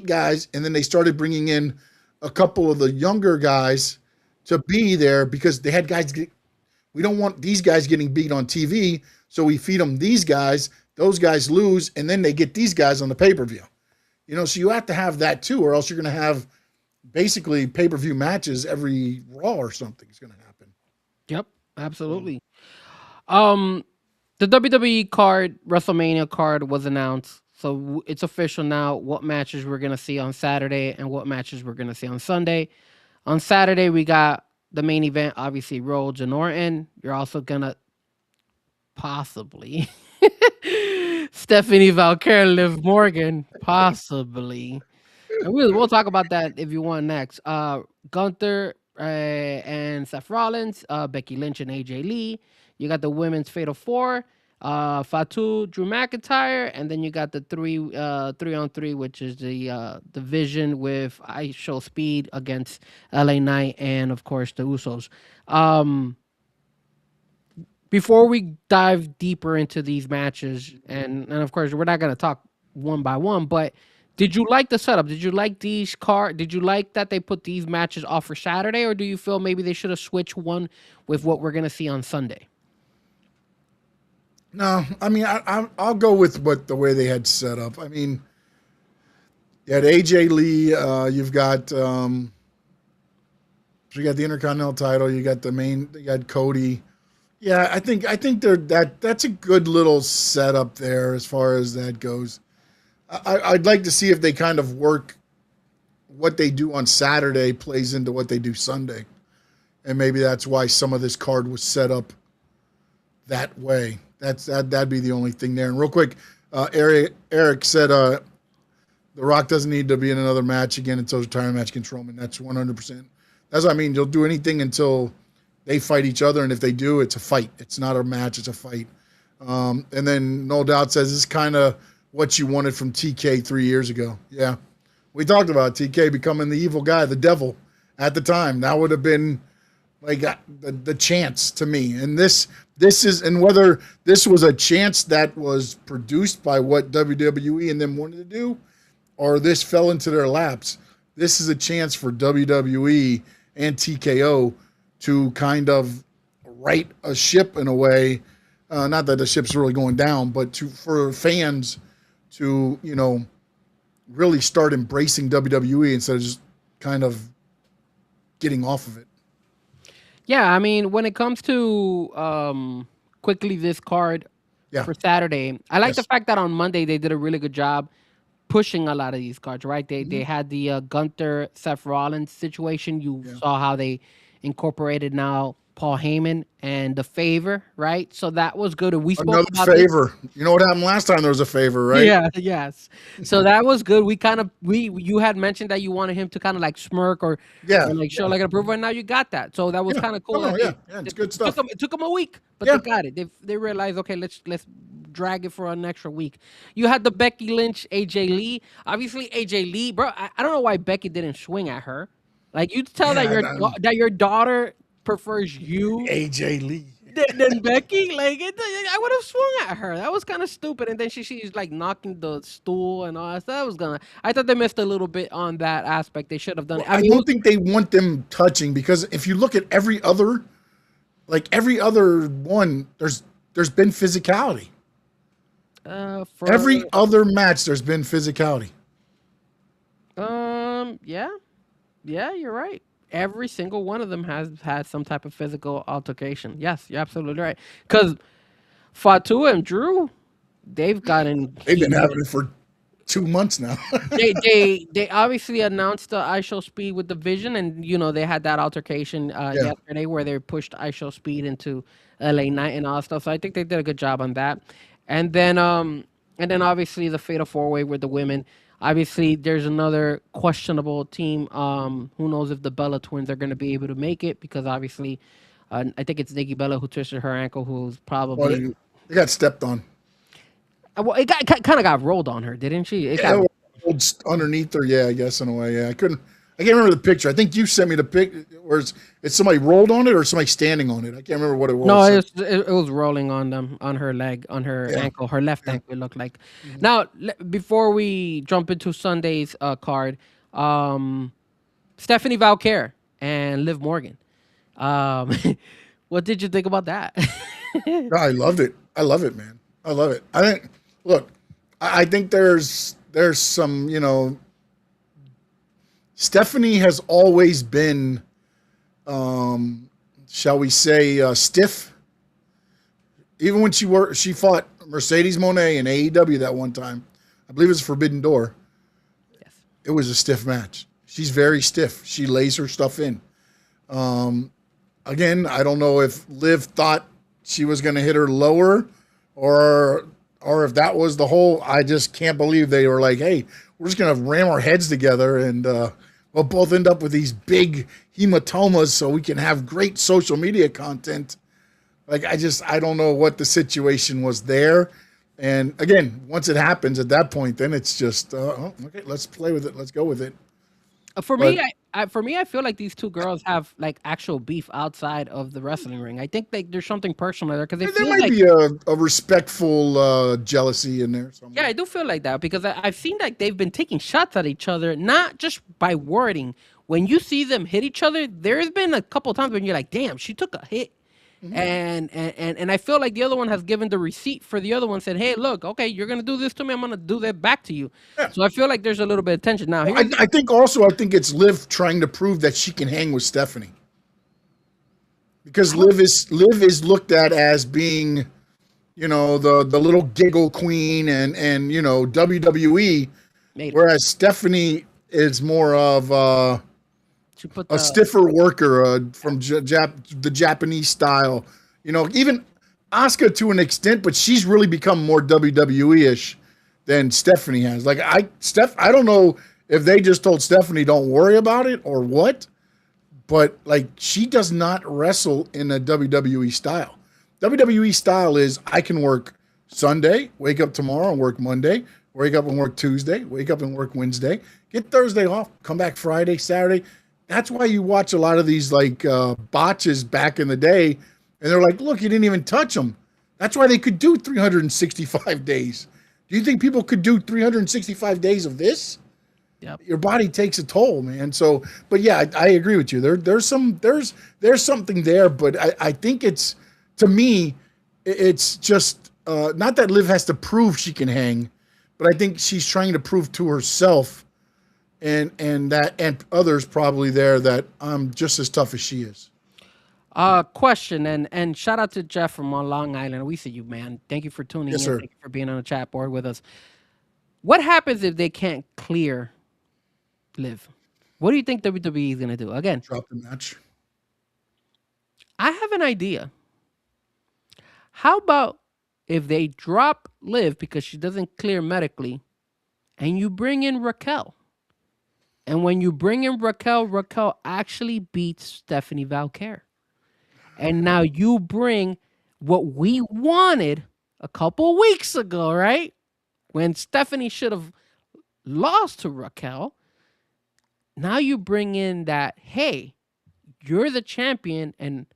guys, and then they started bringing in a couple of the younger guys to be there because they had guys we don't want these guys getting beat on TV, so we feed them these guys. Those guys lose, and then they get these guys on the pay-per-view. You know, so you have to have that too, or else you're going to have basically pay-per-view matches every Raw or something is going to happen. Yep, absolutely. The WWE card, WrestleMania card, was announced, so it's official now. What matches we're going to see on Saturday and what matches we're going to see on Sunday. On Saturday, we got the main event, obviously, Rhodes and Orton. You're also gonna possibly Stephanie Valkyrie, Liv Morgan, possibly. And we'll talk about that if you want next. Gunther and Seth Rollins, Becky Lynch and AJ Lee. You got the women's Fatal Four, Fatu, Drew McIntyre, and then you got the 3-on-3, which is the division with I Show Speed against LA Knight and of course the Usos. Before we dive deeper into these matches, and of course we're not gonna talk one by one, but did you like the setup? Did you like these Did you like that they put these matches off for Saturday, or do you feel maybe they should have switched one with what we're gonna see on Sunday? No, I mean, I'll go with what the way they had set up. I mean, you had AJ Lee, you've got the Intercontinental title, you got you got Cody. Yeah, I think that's a good little setup there as far as that goes. I'd like to see if they kind of work what they do on Saturday plays into what they do Sunday, and maybe that's why some of this card was set up that way. That'd be the only thing there. And real quick, Eric said The Rock doesn't need to be in another match again until his retirement match against Roman. That's 100%. That's what I mean. You'll do anything until they fight each other, and if they do, it's a fight. It's not a match. It's a fight. And then No Doubt says this is kind of what you wanted from TK 3 years ago. Yeah, we talked about TK becoming the evil guy, the devil at the time. That would have been like the chance to me. And this is, and whether this was a chance that was produced by what WWE and them wanted to do, or this fell into their laps, this is a chance for WWE and TKO to kind of right a ship in a way. Not that the ship's really going down, but for fans to, really start embracing WWE instead of just kind of getting off of it. Yeah, I mean, when it comes to quickly this card Yeah. for Saturday, I like the Yes. fact that on Monday they did a really good job pushing a lot of these cards, right? They had the Gunther Seth Rollins situation. You Yeah. saw how they incorporated now Paul Heyman and the favor, right? So that was good. And we spoke Another about this. favor. You know what happened last time there was a favor, right? Yeah, yes. So that was good. You had mentioned that you wanted him to kind of like smirk Yeah. or like show like an approval, and now you got that. So that was Yeah. kind of cool. No, that yeah. Yeah, it's good stuff. It took them a week, but Yeah. they got it. They realized, okay, let's drag it for an extra week. You had the Becky Lynch, AJ Lee. Obviously, AJ Lee, bro. I don't know why Becky didn't swing at her. Like you tell Yeah, that your daughter prefers you AJ Lee. than Becky. Like I would have swung at her. That was kind of stupid. And then she's like knocking the stool and all that. That was I thought they missed a little bit on that aspect. They should have done it. I don't think they want them touching because if you look at every other one, there's been physicality. Every other match, there's been physicality. Yeah, you're right. Every single one of them has had some type of physical altercation. Yes, you're absolutely right. Because Fatu and Drew, they've gotten. They've been having it for 2 months now. they obviously announced the ISHO Speed with the Vision, and they had that altercation yesterday where they pushed ISHO Speed into LA Knight and all that stuff. So I think they did a good job on that. And then obviously the Fatal 4-Way with the women. Obviously, there's another questionable team. Who knows if the Bella twins are going to be able to make it? Because obviously, I think it's Nikki Bella who twisted her ankle, who's probably. They got stepped on. Well, it kind of got rolled on her, didn't she? It got rolled underneath her. Yeah, I guess in a way. Yeah, I can't remember the picture. I think you sent me the pic. Where it's somebody rolled on it or somebody standing on it. I can't remember what it was. No, it was rolling on them, on her leg, on her ankle, her left ankle. It looked like. Mm-hmm. Now, before we jump into Sunday's card, Stephanie Valkyrie and Liv Morgan. What did you think about that? I loved it. I love it, man. I love it. I think there's some, Stephanie has always been, shall we say, stiff. Even when she fought Mercedes Moné in AEW that one time, I believe it was Forbidden Door. Yes. It was a stiff match. She's very stiff. She lays her stuff in. Again, I don't know if Liv thought she was going to hit her lower or if that was the whole. I just can't believe they were like, hey, we're just going to ram our heads together and we'll both end up with these big hematomas so we can have great social media content. Like, I don't know what the situation was there. And again, once it happens at that point, then it's just, okay, let's play with it. Let's go with it. For me, I feel like these two girls have like actual beef outside of the wrestling ring. I think there's something personal there because there might be a respectful jealousy in there somewhere. Yeah, I do feel like that because I've seen that they've been taking shots at each other, not just by wording. When you see them hit each other, there's been a couple of times when you're like, damn, she took a hit. Mm-hmm. And I feel like the other one has given the receipt for the other one, said, hey, look, okay, you're going to do this to me. I'm going to do that back to you. Yeah. So I feel like there's a little bit of tension. Now, I think it's Liv trying to prove that she can hang with Stephanie. Because Liv is looked at as being, the little giggle queen and WWE, whereas Stephanie is more of a stiffer worker from the Japanese style. Even Asuka to an extent, but she's really become more WWE-ish than Stephanie has. Like I don't know if they just told Stephanie don't worry about it or what, but like she does not wrestle in a WWE style. WWE style is I can work Sunday, wake up tomorrow and work Monday, wake up and work Tuesday, wake up and work Wednesday, get Thursday off, come back Friday, Saturday. That's why you watch a lot of these like botches back in the day, and they're like, look, you didn't even touch them. That's why they could do 365 days. Do you think people could do 365 days of this? Yep. Your body takes a toll, man. So, but yeah, I agree with you. There's something there, but I think it's, to me, it's just not that Liv has to prove she can hang, but I think she's trying to prove to herself and others probably there that I'm just as tough as she is. Question and shout out to Jeff from on Long Island. We see you, man. Thank you for tuning Yes, in. sir. Thank you for being on the chat board with us. What happens if they can't clear Liv? What do you think WWE is gonna do? Again, Drop the match. I have an idea. How about if they drop Liv because she doesn't clear medically, and you bring in Raquel? And when you bring in Raquel, Raquel actually beats Stephanie Valkyrie. And now you bring what we wanted a couple weeks ago, right? When Stephanie should have lost to Raquel. Now you bring in that, hey, you're the champion and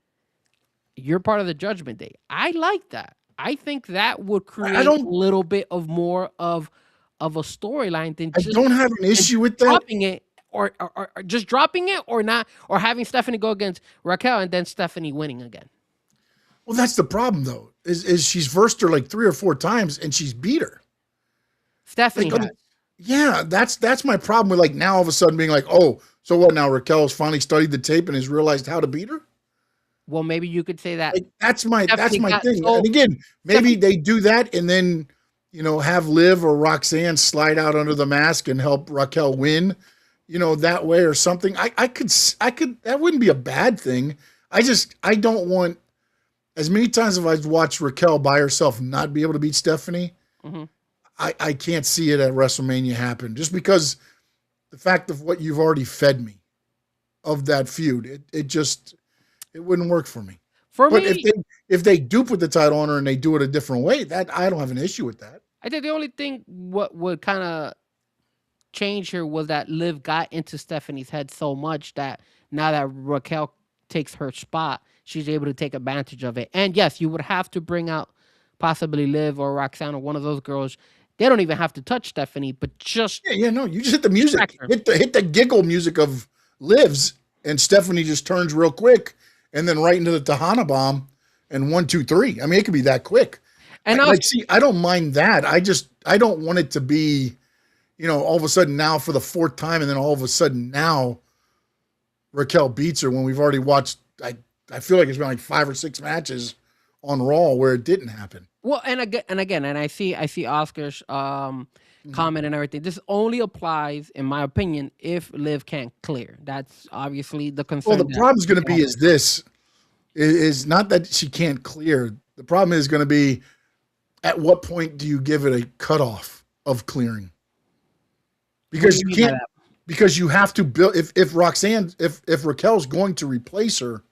you're part of the Judgment Day. I like that. I think that would create a little bit of more of a storyline than I just don't have an issue with that. dropping it or just dropping it or not, or having Stephanie go against Raquel and then Stephanie winning again. Well, that's the problem though. Is she's versed her like 3 or 4 times and she's beat her. Stephanie Like, has. yeah, that's my problem with like now all of a sudden being like, oh, so what now? Raquel's finally studied the tape and has realized how to beat her. Well, maybe you could say that. Like, that's my got thing. so- And again, maybe they do that and then have Liv or Roxanne slide out under the mask and help Raquel win, that way or something. I could that wouldn't be a bad thing. I don't want, as many times as I've watched Raquel by herself not be able to beat Stephanie. Mm-hmm. I can't see it at WrestleMania happen just because the fact of what you've already fed me of that feud. It wouldn't work for me. For But me, if they do put the title on her and they do it a different way, that I don't have an issue with that. I think the only thing what would kind of change here was that Liv got into Stephanie's head so much that now that Raquel takes her spot, she's able to take advantage of it. And yes, you would have to bring out possibly Liv or Roxanne or one of those girls. They don't even have to touch Stephanie, but just No, you just hit the music, Distract hit the giggle music of Liv's, and Stephanie just turns real quick, and then right into the Tejana bomb, and 1, 2, 3. I mean, it could be that quick. and I don't mind that. I don't want it to be, all of a sudden now for the 4th time, and then all of a sudden now Raquel beats her when we've already watched. I feel like it's been like 5 or 6 matches on Raw where it didn't happen. well, and again, I see Oscar's comment and everything. This only applies, in my opinion, if Liv can't clear. That's obviously the concern. Well, the problem is going to be is not that she can't clear. The problem is going to be, at what point do you give it a cutoff of clearing? Because you can't, because you have to build. If Roxanne, if Raquel's going to replace her,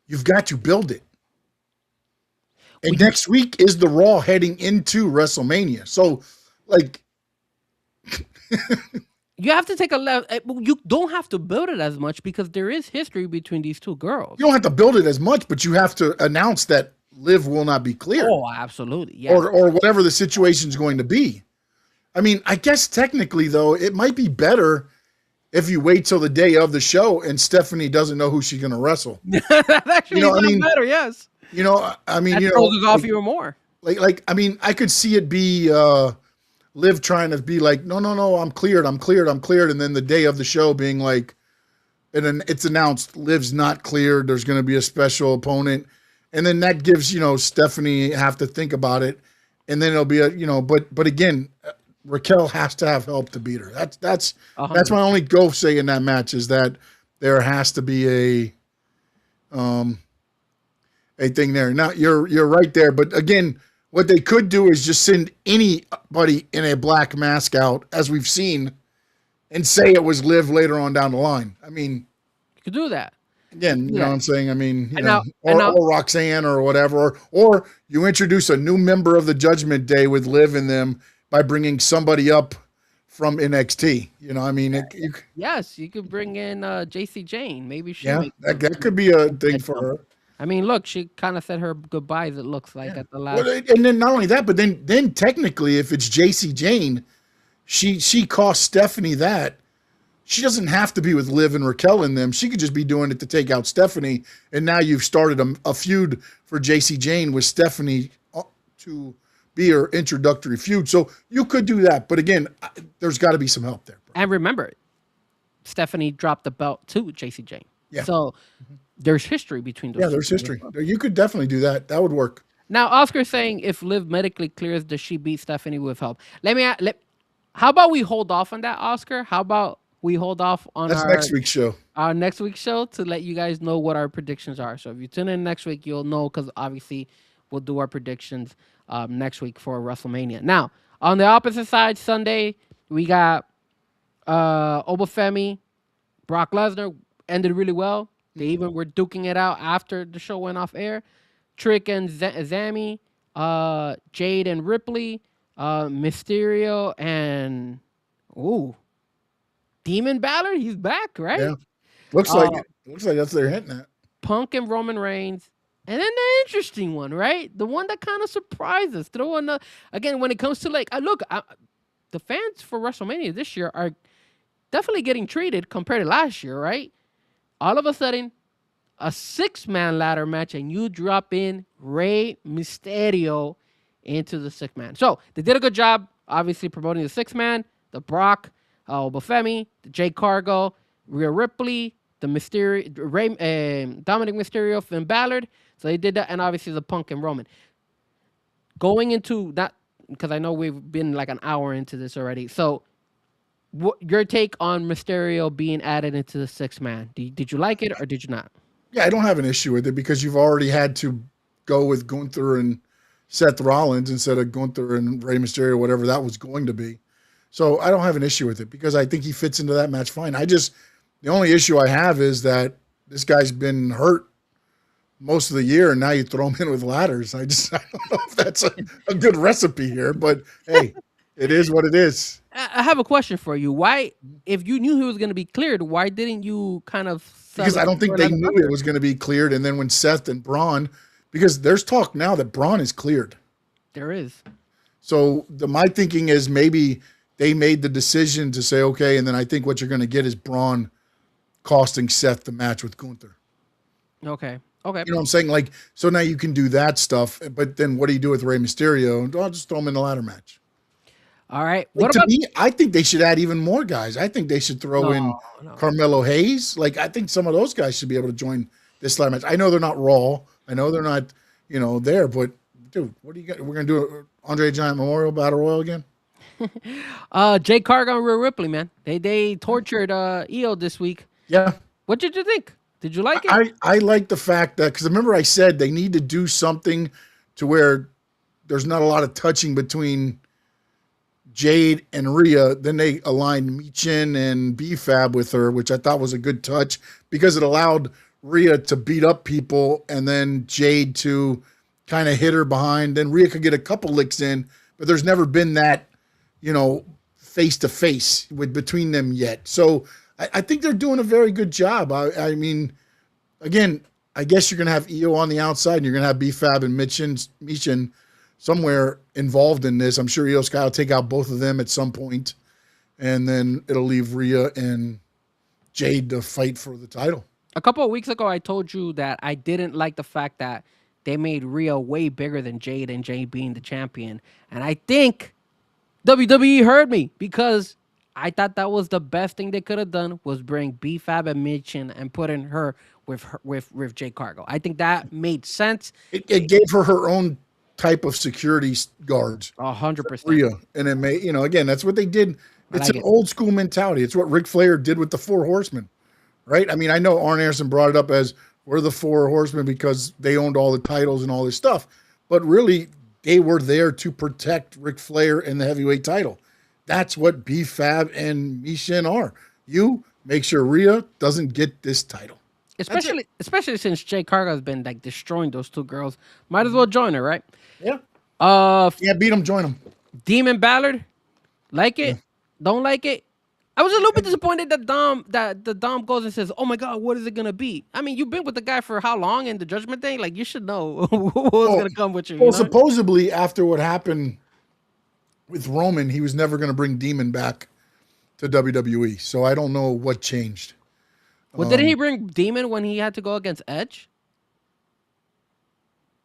you've got to build it. And next week is the Raw heading into WrestleMania. So, like, you have to take a left. You don't have to build it as much because there is history between these two girls. you don't have to build it as much, but you have to announce that Liv will not be cleared. Oh, absolutely. Yeah. Or whatever the situation's going to be. I mean, I guess technically, though, it might be better if you wait till the day of the show and Stephanie doesn't know who she's going to wrestle. That actually is better. Yes. I mean, That throws us off even more. I mean, I could see it be Liv trying to be like, no, I'm cleared. And then the day of the show being like, and then it's announced Liv's not cleared. There's going to be a special opponent. And then that gives, Stephanie have to think about it. And then it'll be but again, Raquel has to have help to beat her. That's my only go say in that match is that there has to be a thing there. Now you're right there, but again, what they could do is just send anybody in a black mask out, as we've seen, and say it was Liv later on down the line. I mean, You could do that. again, you know what I'm saying? I mean, now- or Roxanne or whatever, or you introduce a new member of the Judgment Day with Liv in them by bringing somebody up from NXT. I mean, Yes, you could bring in JC Jane. Maybe she. that could be a thing for her. I mean, look, she kind of said her goodbyes. It looks like at the last. Well, and then not only that, but then technically, if it's JC Jane, she cost Stephanie that. She doesn't have to be with Liv and Raquel in them. She could just be doing it to take out Stephanie. And now you've started a feud for JC Jane with Stephanie to be her introductory feud. So you could do that. But again, there's got to be some help there. Bro. And remember, Stephanie dropped the belt to JC Jane. Yeah. So there's history between those. Yeah, there's history. You could definitely do that. That would work. Now, Oscar's saying if Liv medically clears, does she beat Stephanie with help? How about we hold off on that, Oscar? How about we hold off on That's next week's show. Our next week's show to let you guys know what our predictions are. So if you tune in next week, you'll know because obviously we'll do our predictions next week for WrestleMania. Now, on the opposite side, Sunday, we got Obafemi, Brock Lesnar ended really well. They even were duking it out after the show went off air. Trick and Zami, Jade and Ripley, Mysterio and Demon Balor. He's back, right? Yeah. Looks like that's they're hinting at. Punk and Roman Reigns. And then the interesting one, right? The one that kind of surprised us. Again, when it comes to the fans for WrestleMania this year are definitely getting treated compared to last year, right? All of a sudden, a 6-man ladder match, and you drop in Rey Mysterio into the 6-man. So they did a good job, obviously promoting the 6-man, the Brock, Obafemi, the Jade Cargo, Rhea Ripley, the Dominic Mysterio, Finn Balor. So they did that, and obviously the Punk and Roman. Going into that, because I know we've been like an hour into this already. So your take on Mysterio being added into the 6-man? Did you like it or did you not? Yeah, I don't have an issue with it because you've already had to go with Gunther and Seth Rollins instead of Gunther and Rey Mysterio, whatever that was going to be. So I don't have an issue with it because I think he fits into that match fine. The only issue I have is that this guy's been hurt most of the year, and now you throw him in with ladders. I don't know if that's a good recipe here, but hey, it is what it is. I have a question for you. Why, if you knew he was going to be cleared, why didn't you kind of... Because I don't think they knew it was going to be cleared, and then when Seth and Braun, because there's talk now that Braun is cleared. There is. So my thinking is maybe they made the decision to say, okay, and then I think what you're going to get is Braun costing Seth the match with Gunther. Okay. You know what I'm saying? Like, so now you can do that stuff, but then what do you do with Rey Mysterio? I'll just throw him in the ladder match. All right. Like, to me, I think they should add even more guys. I think they should throw in Carmelo Hayes. Like, I think some of those guys should be able to join this ladder match. I know they're not Raw. I know they're not, there, but dude, what do you got? We're going to do an Andre Giant Memorial Battle Royal again? Jake Cargill and Rhea Ripley, man. They tortured EO this week. Yeah. What did you think? Did you like it? I like the fact that, because remember I said they need to do something to where there's not a lot of touching between Jade and Rhea. Then they aligned Michin and B-Fab with her, which I thought was a good touch because it allowed Rhea to beat up people and then Jade to kind of hit her behind. Then Rhea could get a couple licks in, but there's never been that, face-to-face between them yet. So I think they're doing a very good job. I mean, again, I guess you're going to have EO on the outside, and you're going to have B-Fab and Michin somewhere involved in this. I'm sure EO Sky will take out both of them at some point, and then it'll leave Rhea and Jade to fight for the title. A couple of weeks ago, I told you that I didn't like the fact that they made Rhea way bigger than Jade and Jade being the champion. And I think WWE heard me because I thought that was the best thing they could have done was bring B-Fab and Michin and put in her with Jade Cargill. I think that made sense. It gave her own type of security guards. 100%. Rhea. And it made, again, that's what they did. It's an old school mentality. It's what Ric Flair did with the Four Horsemen, right? I mean, I know Arn Anderson brought it up as we're the Four Horsemen because they owned all the titles and all this stuff. But really, they were there to protect Ric Flair and the heavyweight title. That's what B-Fab and Michin are. You make sure Rhea doesn't get this title. Especially since Jade Cargill has been like destroying those two girls. Might as well join her, right? Yeah. Beat them, join them. Demon Ballard, like it? Yeah. Don't like it? I was a little bit disappointed that the Dom goes and says, "Oh my God, what is it gonna be?" I mean, you've been with the guy for how long in the Judgment Day? Like, you should know what's gonna come with you. Well, supposedly after what happened with Roman, he was never going to bring Demon back to WWE. So I don't know what changed. Well, didn't he bring Demon when he had to go against Edge?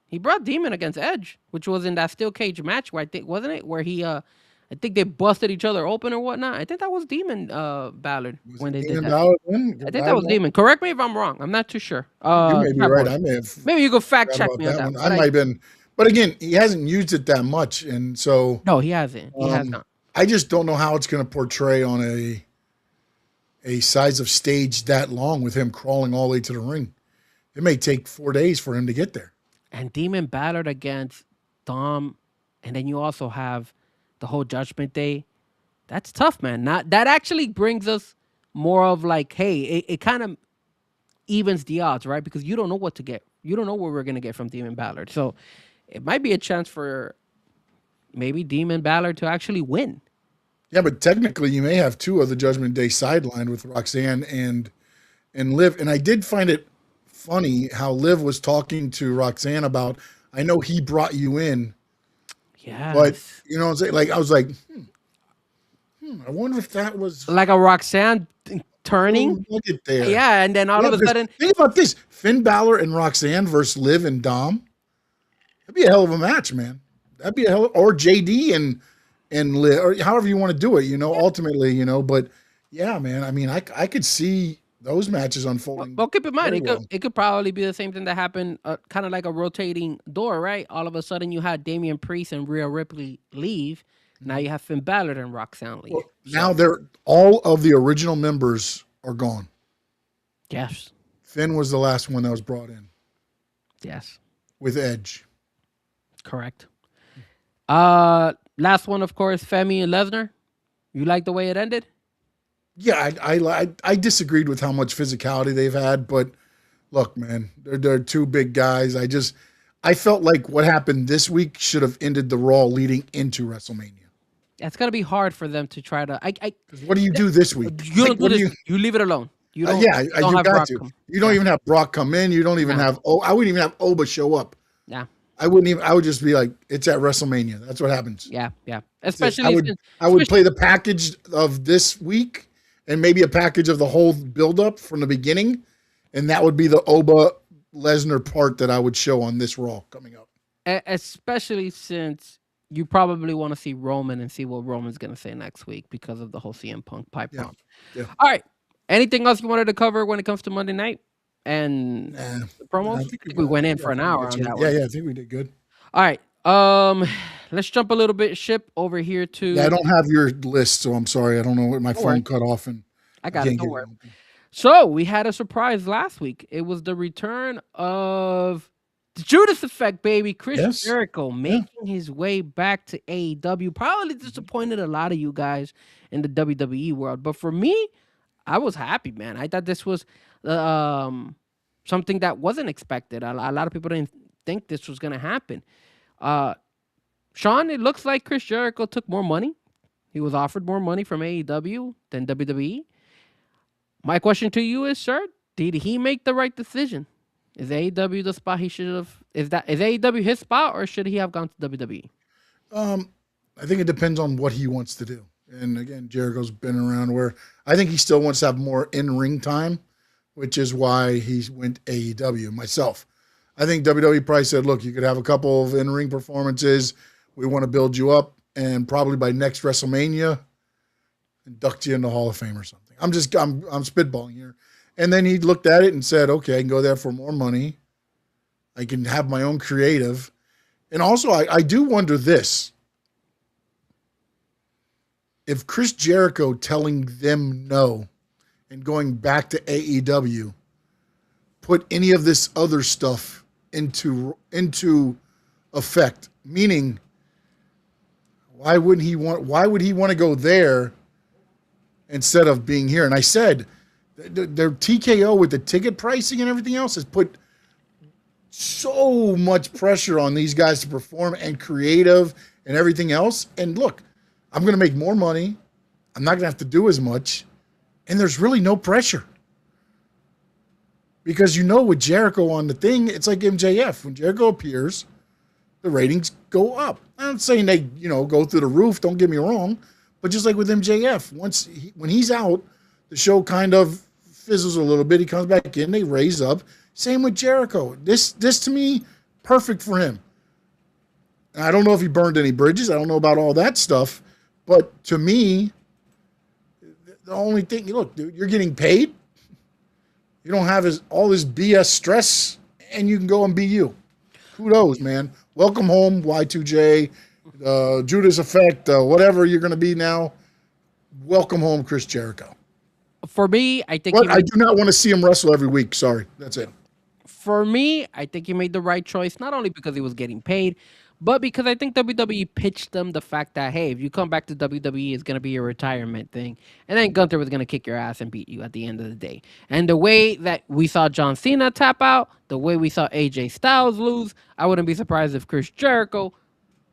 He brought Demon against Edge, which was in that steel cage match where I think, wasn't it? Where he I think they busted each other open or whatnot. I think that was Demon Ballard when they did Demon that. Balor then? I think that was Demon. Correct me if I'm wrong. I'm not too sure. You may be Chat right. board. I may have Maybe you could fact forgot check about me on that one. but I might have been, but again, he hasn't used it that much, and so No, he hasn't. He has not. I just don't know how it's going to portray on a size of stage that long with him crawling all the way to the ring. It may take 4 days for him to get there. And Demon Ballard against Dom, and then you also have the whole Judgment Day. That's tough, man. That actually brings us more of like, hey, it kind of evens the odds, right? Because you don't know what to get. You don't know what we're gonna get from Demon Ballard. So it might be a chance for maybe Demon Ballard to actually win. Yeah, but technically you may have two of the Judgment Day sidelined with Roxanne and Liv. And I did find it funny how Liv was talking to Roxanne about, I know he brought you in, Yeah. but you know what I'm saying? Like I was like, I wonder if that was like a Roxanne turning. look at there. Yeah, and then all of a because sudden, think about this: Finn Balor and Roxanne versus Liv and Dom. That'd be a hell of a match, man. That'd be a hell or JD and Liv, or however you want to do it. You know, ultimately, you know. But yeah, man. I mean, I could see those matches unfolding. well, keep in mind, very it could probably be the same thing that happened, kind of like a rotating door, right? All of a sudden, you had Damian Priest and Rhea Ripley leave. Now you have Finn Balor and Roxanne leave. Well, now they're all of the original members are gone. Yes, Finn was the last one that was brought in yes, with Edge. correct. Last one, of course, Femi and Lesnar. You like the way it ended? Yeah, I disagreed with how much physicality they've had, but look, man, they're two big guys. I felt like what happened this week should have ended the Raw leading into WrestleMania. It's gonna be hard for them to try to. What do you do this week? You don't do this. You leave it alone. You don't. Yeah, don't you have got Brock to. come. You don't even have Brock come in. You don't even have. Oh, I wouldn't even have Oba show up. Yeah. I wouldn't even. I would just be like, it's at WrestleMania. That's what happens. Yeah. That's it. Especially, I would play the package of this week and maybe a package of the whole build-up from the beginning, and that would be the Oba Lesnar part that I would show on this Raw coming up. especially since you probably want to see Roman and see what Roman's gonna say next week because of the whole CM Punk pipe bomb. Yeah. All right. Anything else you wanted to cover when it comes to Monday night and the promos? I think we went in for an hour on that one. Yeah, I think we did good. All right. Let's jump a little bit ship over here to. Yeah, I don't have your list, so I'm sorry. I don't know what my phone cut off and I got it. Don't worry. So we had a surprise last week. It was the return of the Judas Effect, baby. Chris Jericho making his way back to AEW. Probably disappointed a lot of you guys in the WWE world, but for me, I was happy, man. I thought this was something that wasn't expected. A lot of people didn't think this was going to happen. Sean, it looks like Chris Jericho took more money. He was offered more money from AEW than WWE. My question to you is, sir, did he make the right decision? Is AEW the spot he should have? Is AEW his spot, or should he have gone to WWE? I think it depends on what he wants to do. And again, Jericho's been around where I think he still wants to have more in-ring time, which is why he went AEW. Myself, I think WWE probably said, look, you could have a couple of in-ring performances. We want to build you up, and probably by next WrestleMania, induct you in the Hall of Fame or something. I'm spitballing here. And then he looked at it and said, okay, I can go there for more money. I can have my own creative. And also, I do wonder this. If Chris Jericho telling them no and going back to AEW put any of this other stuff into effect, meaning why would he want to go there instead of being here? And I said their TKO with the ticket pricing and everything else has put so much pressure on these guys to perform and creative and everything else. And look, I'm going to make more money. I'm not going to have to do as much. And there's really no pressure. Because with Jericho on the thing, it's like MJF. When Jericho appears, the ratings go up. I'm not saying they, go through the roof. Don't get me wrong, but just like with MJF, when he's out, the show kind of fizzles a little bit. He comes back in, they raise up. Same with Jericho. This to me, perfect for him. I don't know if he burned any bridges. I don't know about all that stuff, but to me, the only thing, look, dude, you're getting paid. You don't have all this BS stress, and you can go and be you. Kudos, man. Welcome home, Y2J, Judas Effect, whatever you're going to be now. Welcome home, Chris Jericho. For me, I think. But I do not want to see him wrestle every week. Sorry, that's it. For me, I think he made the right choice, not only because he was getting paid, but because I think WWE pitched them the fact that, hey, if you come back to WWE, it's going to be a retirement thing. And then Gunther was going to kick your ass and beat you at the end of the day. And the way that we saw John Cena tap out, the way we saw AJ Styles lose, I wouldn't be surprised if Chris Jericho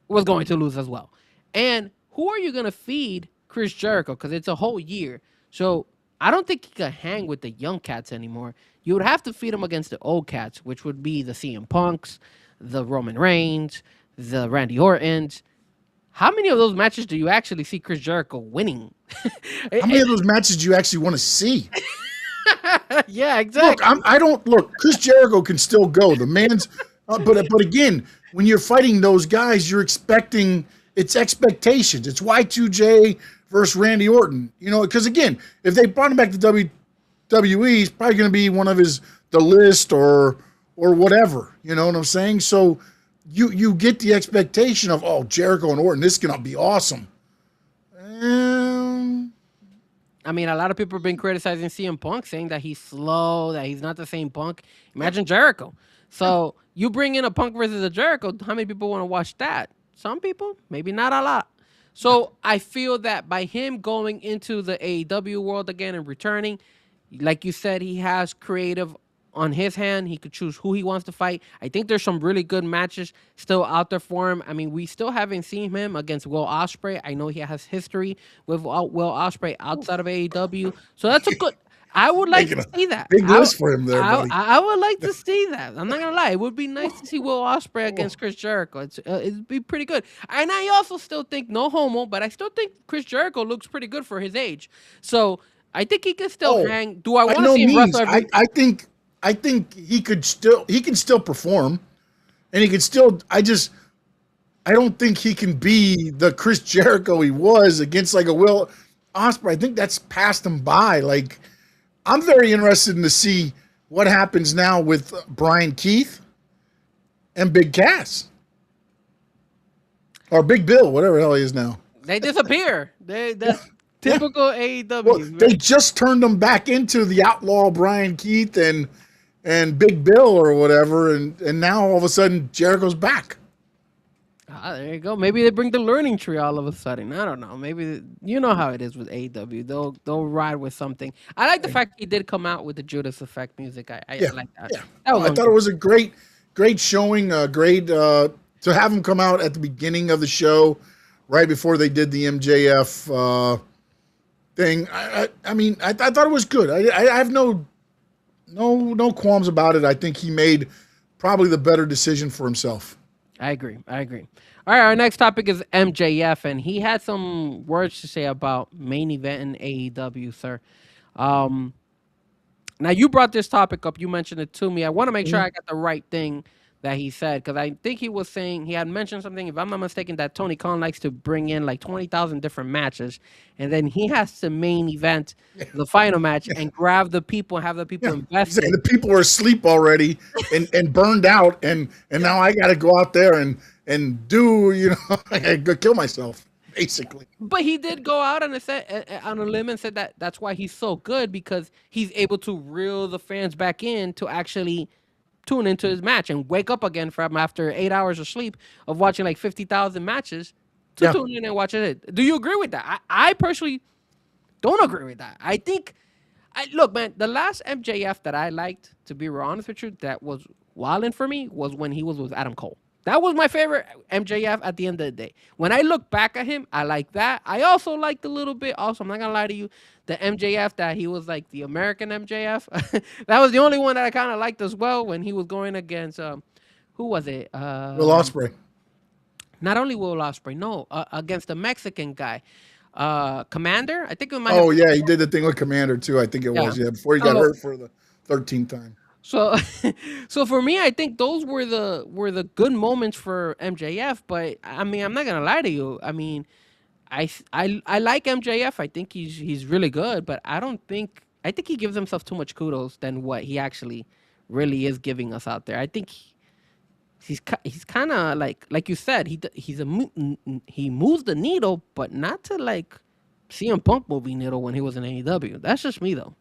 was going to lose as well. And who are you going to feed Chris Jericho? Because it's a whole year. So I don't think he could hang with the young cats anymore. You would have to feed him against the old cats, which would be the CM Punks, the Roman Reigns, the Randy Ortons. How many of those matches do you actually see Chris Jericho winning? How many of those matches do you actually want to see? Yeah, exactly. Look, Chris Jericho can still go. The man's, but again, when you're fighting those guys, you're expecting, it's expectations. It's Y2J versus Randy Orton. Because again, if they brought him back to WWE, he's probably going to be one of the list or whatever. You know what I'm saying? So you get the expectation of, oh, Jericho and Orton, this is going to be awesome. I mean, a lot of people have been criticizing CM Punk, saying that he's slow, that he's not the same Punk. Imagine Jericho. So you bring in a Punk versus a Jericho, how many people want to watch that? Some people, maybe not a lot. So I feel that by him going into the AEW world again and returning, like you said, he has creative on his hand. He could choose who he wants to fight. I think there's some really good matches still out there for him. I mean, we still haven't seen him against Will Ospreay. I know he has history with Will Ospreay outside of AEW. So that's a good... I would like to see that. Big list for him there, buddy. I would like to see that. I'm not going to lie. It would be nice to see Will Ospreay against Chris Jericho. It'd be pretty good. And I also still think, no homo, but I still think Chris Jericho looks pretty good for his age. So I think he can still hang. Do I want to see him wrestle every... I think he can still perform, and he can still. I don't think he can be the Chris Jericho he was against like a Will Ospreay. I think that's passed him by. Like, I'm very interested in to see what happens now with Brian Keith and Big Cass or Big Bill, whatever the hell he is now. They disappear. That's typical AEW. Well, they just turned them back into the outlaw Brian Keith and Big Bill or whatever, and now all of a sudden Jericho's back. There you go. Maybe they bring the learning tree all of a sudden. I don't know. Maybe you know how it is with AEW. They'll ride with something. I like the fact he did come out with the Judas Effect music. I like that. Yeah. I thought it was a great showing. Great to have him come out at the beginning of the show, right before they did the MJF thing. I mean, I thought it was good. I have no qualms about it. I think he made probably the better decision for himself. I agree. All right, our next topic is MJF, and he had some words to say about main event in AEW, sir. Now, you brought this topic up. You mentioned it to me. I want to make sure I got the right thing that he said, because I think he was saying, he had mentioned something, if I'm not mistaken, that Tony Khan likes to bring in like 20,000 different matches, and then he has to main event the final match and grab the people and have the people invested. The people are asleep already and burned out, and now I got to go out there and do, I go kill myself, basically. But he did go out on a limb and said that that's why he's so good, because he's able to reel the fans back in to actually tune into his match and wake up again from after 8 hours of sleep of watching like 50,000 matches to tune in and watch it. Do you agree with that? I personally don't agree with that. I think, look, man, the last MJF that I liked, to be real honest with you, that was wilding for me was when he was with Adam Cole. That was my favorite MJF at the end of the day. When I look back at him, I like that. I also liked a little bit, also, I'm not going to lie to you, the MJF that he was like the American MJF. That was the only one that I kind of liked as well, when he was going against, who was it? Will Ospreay. Not only Will Ospreay, no, against the Mexican guy, Commander. I think it might have. Oh yeah, he did the thing with Commander too. I think it Yeah. was before he got So hurt for the 13th time. so so for me, I think those were the good moments for MJF. But I mean, I'm not gonna lie to you. I mean, I like MJF. I think he's really good, but I think he gives himself too much kudos than what he actually really is giving us out there. I think he's kind of like you said, he moves the needle, but not to like CM Punk moving needle when he was in AEW. That's just me though.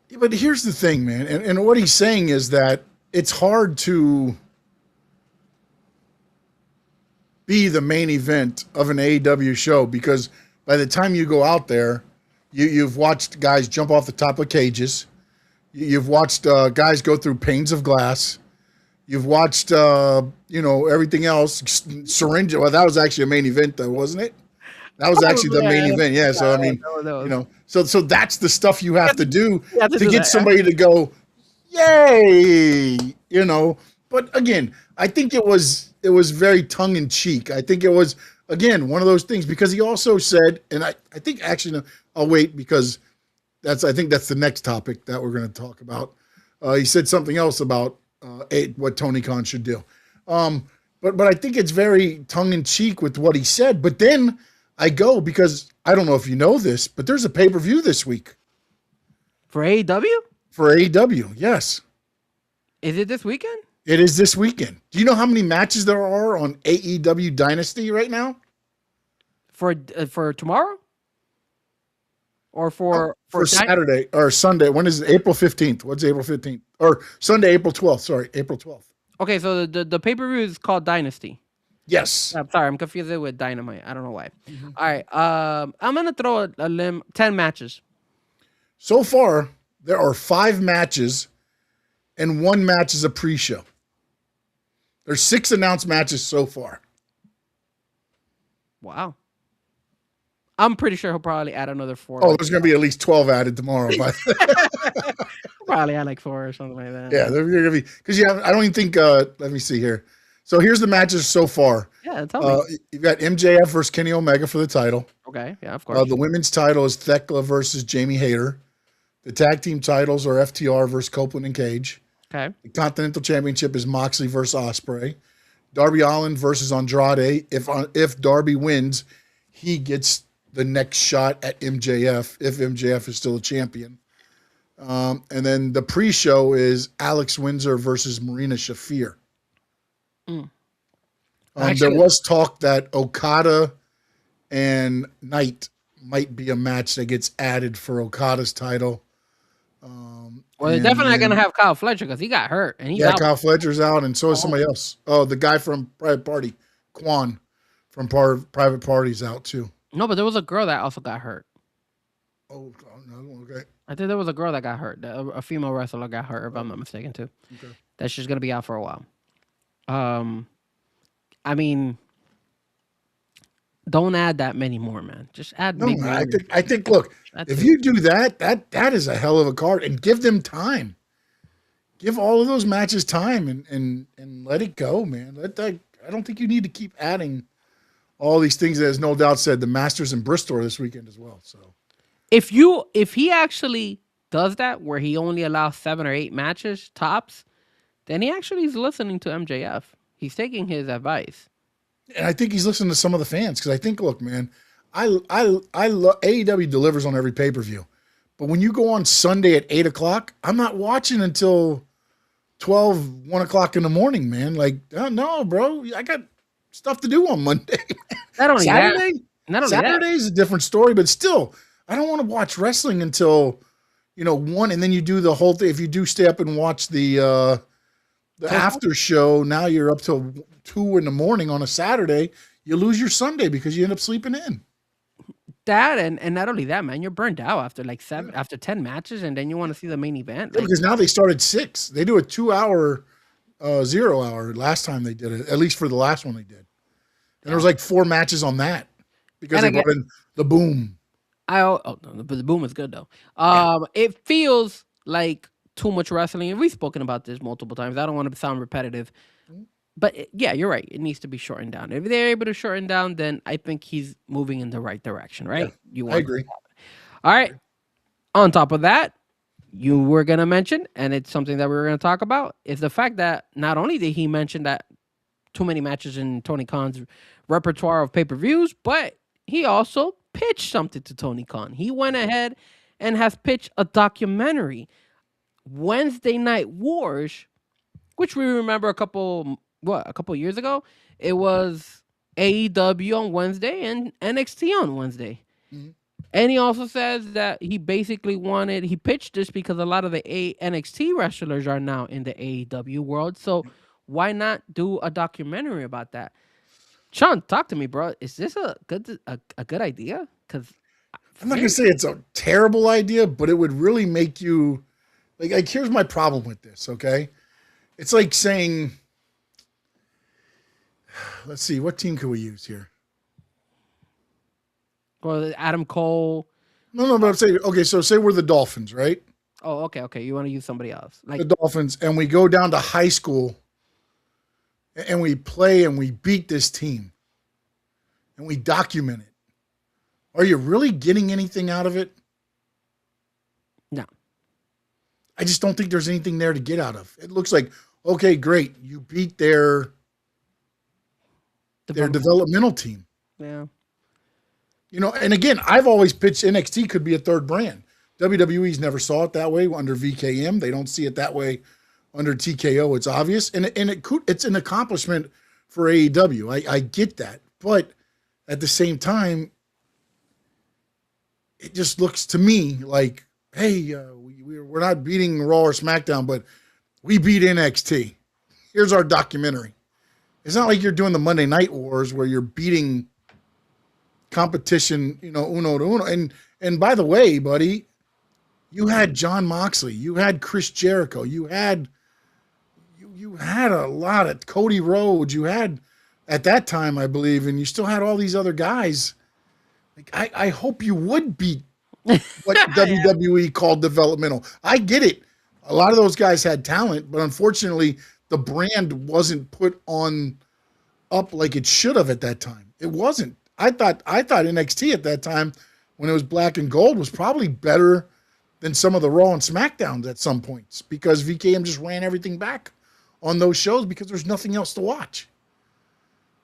Yeah, but here's the thing, man, and what he's saying is that it's hard to be the main event of an AEW show because by the time you go out there, you've watched guys jump off the top of cages. You've watched guys go through panes of glass. You've watched, everything else. Syringe. Well, that was actually a main event, though, wasn't it? That was actually the main event. Yeah. So I mean, so that's the stuff you have to do to get somebody to go, yay, But again, I think it was very tongue in cheek. I think it was again one of those things because he also said, and I think actually no, I'll wait because I think that's the next topic that we're going to talk about. He said something else about what Tony Khan should do. But I think it's very tongue in cheek with what he said. But then I go because I don't know if you know this, but there's a pay-per-view this week. For AEW? For AEW, yes. Is it this weekend? It is this weekend. Do you know how many matches there are on AEW Dynasty right now? For tomorrow? Or for Saturday or Sunday. When is it? April 15th. What's April 15th? Or Sunday, April 12th. Sorry, April 12th. Okay, so the pay-per-view is called Dynasty. Yes. I'm sorry, I'm confused it with Dynamite. I don't know why. Mm-hmm. All right, I'm going to throw a limb, 10 matches. So far, there are 5 matches, and 1 match is a pre-show. There's 6 announced matches so far. Wow. I'm pretty sure he'll probably add another 4. Oh, there's going to be at least 12 added tomorrow. Probably add like 4 or something like that. Yeah, they're going to be because I don't even think. Let me see here. So here's the matches so far. Yeah, tell me. You've got MJF versus Kenny Omega for the title. Okay, yeah, of course. The women's title is Thekla versus Jamie Hayter. The tag team titles are FTR versus Copeland and Cage. Okay. The Continental Championship is Moxley versus Ospreay. Darby Allin versus Andrade. If Darby wins, he gets the next shot at MJF if MJF is still a champion. And then the pre-show is Alex Windsor versus Marina Shafir. There was talk that Okada and Knight might be a match that gets added for Okada's title. Well, they're definitely not going to have Kyle Fletcher because he got hurt. And Kyle Fletcher's out, and so is somebody else. Oh, the guy from Private Party, Quan from Private Party's out too. No, but there was a girl that also got hurt. Oh, no, okay. I think there was a girl that got hurt. A female wrestler got hurt, if I'm not mistaken, too. Okay. That she's going to be out for a while. I mean, don't add that many more, man. Just add maybe more. I think look, if you do that is a hell of a card, and give them time. Give all of those matches time and let it go, man. I don't think you need to keep adding all these things. As no doubt said, the Masters in Bristol this weekend as well. So if he actually does that, where he only allows 7 or 8 matches tops, then he actually is listening to MJF. He's taking his advice. And I think he's listening to some of the fans because I think, look, man, I love AEW delivers on every pay-per-view. But when you go on Sunday at 8 o'clock, I'm not watching until 1 o'clock in the morning, man. Like, oh, no, bro, I got stuff to do on Monday. Not only Saturday is a different story, but still, I don't want to watch wrestling until, 1, and then you do the whole thing. If you do stay up and watch the after show, now you're up till 2 in the morning on a Saturday. You lose your Sunday because you end up sleeping in. That and not only that, man, you're burned out after after 10 matches, and then you want to see the main event. Yeah, because now they started 6. They do a 2-hour, 0 hour. Last time they did it, at least for the last one they did. And there was like 4 matches on that because they brought in the Boom. But the Boom is good though. It feels like too much wrestling, and we've spoken about this multiple times. I don't want to sound repetitive. But yeah, you're right. It needs to be shortened down. If they're able to shorten down, then I think he's moving in the right direction, Yeah, right? You I want that agree. to happen. All right. On top of that, you were gonna mention, and it's something that we were gonna talk about, is the fact that not only did he mention that too many matches in Tony Khan's repertoire of pay-per-views, but he also pitched something to Tony Khan. He went ahead and has pitched a documentary, Wednesday Night Wars, which we remember a couple years ago. It was AEW on Wednesday and NXT on Wednesday. Mhm. And he also says that he pitched this because a lot of the NXT wrestlers are now in the AEW world. So why not do a documentary about that? Sean, talk to me, bro. Is this a good idea? Because I'm not gonna say it's a terrible idea, but it would really make you like. Here's my problem with this. Okay, it's like saying, let's see, what team could we use here? well, Adam Cole. No, but I'm saying, okay, so say we're the Dolphins, right? Oh, okay. You want to use somebody else? Like, The Dolphins, and we go down to high school, and we play and we beat this team, and we document it. Are you really getting anything out of it? no. I just don't think there's anything there to get out of. It looks like, okay, great, you beat their developmental team. Yeah. You know, and again, I've always pitched NXT could be a third brand. WWE's never saw it that way under VKM. They don't see it that way under TKO. It's obvious, and it's an accomplishment for AEW. I get that, but at the same time, it just looks to me like, hey, we're not beating Raw or SmackDown, but we beat NXT. Here's our documentary. It's not like you're doing the Monday Night Wars where you're beating competition, uno to uno. And by the way, buddy, you had John Moxley, you had Chris Jericho, you had a lot of Cody Rhodes, you had at that time, I believe, and you still had all these other guys. Like I hope you would beat what WWE called developmental. I get it. A lot of those guys had talent, but unfortunately, the brand wasn't put on up like it should have at that time. It wasn't. I thought NXT at that time, when it was black and gold, was probably better than some of the Raw and SmackDowns at some points because VKM just ran everything back on those shows because there's nothing else to watch.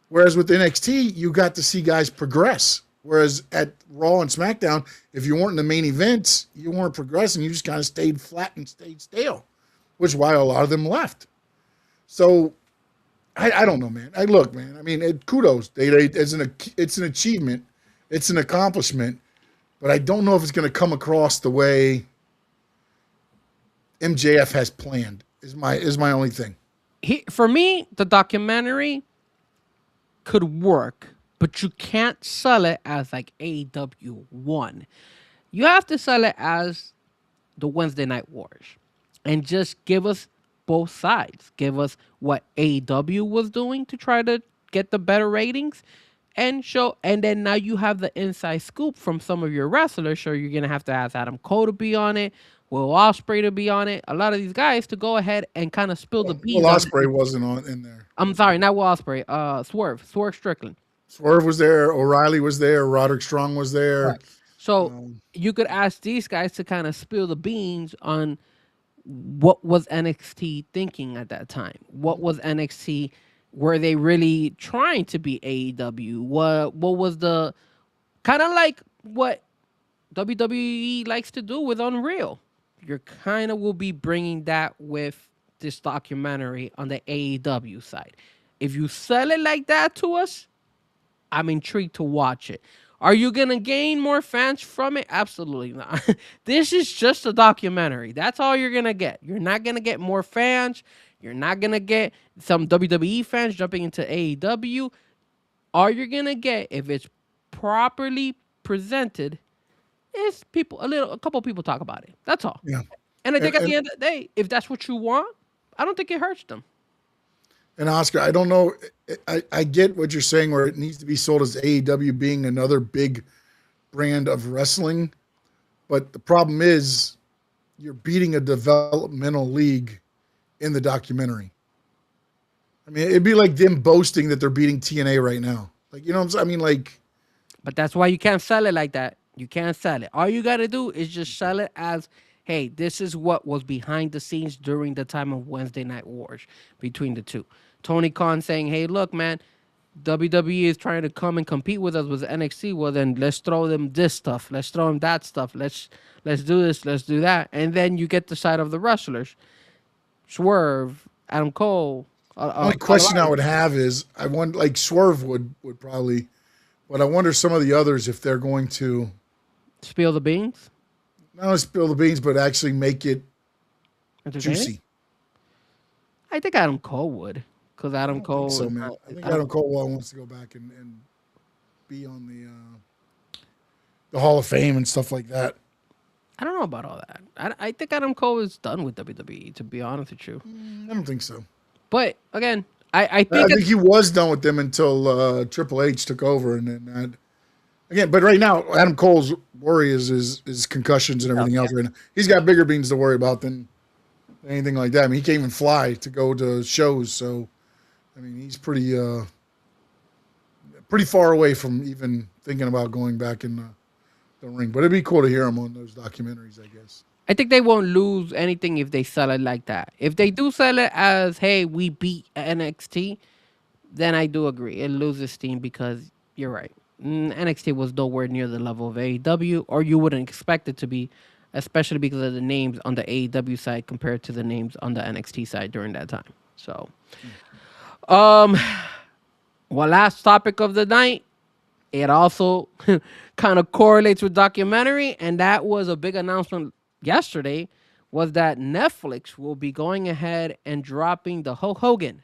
Whereas with NXT, you got to see guys progress. Whereas at Raw and SmackDown, if you weren't in the main events, you weren't progressing. You just kind of stayed flat and stayed stale, which is why a lot of them left. So I don't know, man. Look, man. I mean, kudos. It's an achievement. It's an accomplishment. But I don't know if it's going to come across the way MJF has planned. Is my only thing. For me, the documentary could work, but you can't sell it as like AEW 1. You have to sell it as the Wednesday Night Wars and just give us both sides. Give us what AEW was doing to try to get the better ratings and then now you have the inside scoop from some of your wrestlers. So you're going to have to ask Adam Cole to be on it, Will Ospreay to be on it, a lot of these guys to go ahead and kind of spill the beans. Will Ospreay wasn't in there. I'm sorry, not Will Ospreay. Swerve Strickland. Swerve was there. O'Reilly was there. Roderick Strong was there. Right. So you could ask these guys to kind of spill the beans on what was NXT thinking at that time. What was NXT? Were they really trying to be AEW? What was the kind of like what WWE likes to do with Unreal? You kind of will be bringing that with this documentary on the AEW side. If you sell it like that to us, I'm intrigued to watch it. Are you going to gain more fans from it? Absolutely not. This is just a documentary. That's all you're going to get. You're not going to get more fans. You're not going to get some WWE fans jumping into AEW. All you're going to get, if it's properly presented, is a couple people talk about it. That's all. Yeah. And I think at the end of the day, if that's what you want, I don't think it hurts them. And Oscar, I don't know. I get what you're saying, where it needs to be sold as AEW being another big brand of wrestling. But the problem is you're beating a developmental league in the documentary. I mean, it'd be like them boasting that they're beating TNA right now. Like, you know what I'm saying? I mean, like, But that's why you can't sell it like that. You can't sell it. All you got to do is just sell it as, hey, this is what was behind the scenes during the time of Wednesday Night Wars between the two. Tony Khan saying, hey, look, man, WWE is trying to come and compete with us with NXT. Well, then let's throw them this stuff. Let's throw them that stuff. Let's do this. Let's do that. And then you get the side of the wrestlers. Swerve, Adam Cole. only question I would have is I want like Swerve would probably, but I wonder some of the others if they're going to Spill the beans. not only spill the beans, but actually make it Entertaining? juicy. I think Adam Cole would. Because Adam I Cole. think so, man. I think Adam Cole wants to go back and be on the Hall of Fame and stuff like that. I don't know about all that. I think Adam Cole is done with WWE, to be honest with you. I don't think so. But again, I I think think he was done with them until Triple H took over, and then again. But right now, Adam Cole's worry is concussions and everything else. Right now, he's got bigger beans to worry about than anything like that. I mean, he can't even fly to go to shows, so I mean, he's pretty far away from even thinking about going back in the ring. But it'd be cool to hear him on those documentaries, I guess. I think they won't lose anything if they sell it like that. If they do sell it as, hey, we beat NXT, then I do agree. It loses steam because you're right. NXT was nowhere near the level of AEW, or you wouldn't expect it to be, especially because of the names on the AEW side compared to the names on the NXT side during that time. So, one last topic of the night. It also kind of correlates with documentary, and that was a big announcement yesterday, was that Netflix will be going ahead and dropping the Hulk Hogan,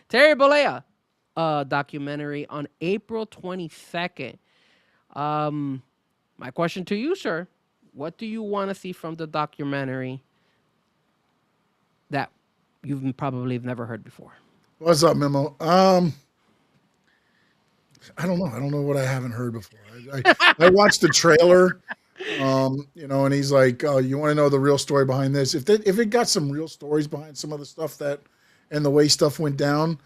Terry Bollea documentary on April 22nd. My question to you, sir, what do you want to see from the documentary that you've probably never heard before? What's up, Memo? I don't know. I don't know what I haven't heard before. I watched the trailer, and he's like, "Oh, you want to know the real story behind this? If it got some real stories behind some of the stuff and the way stuff went down,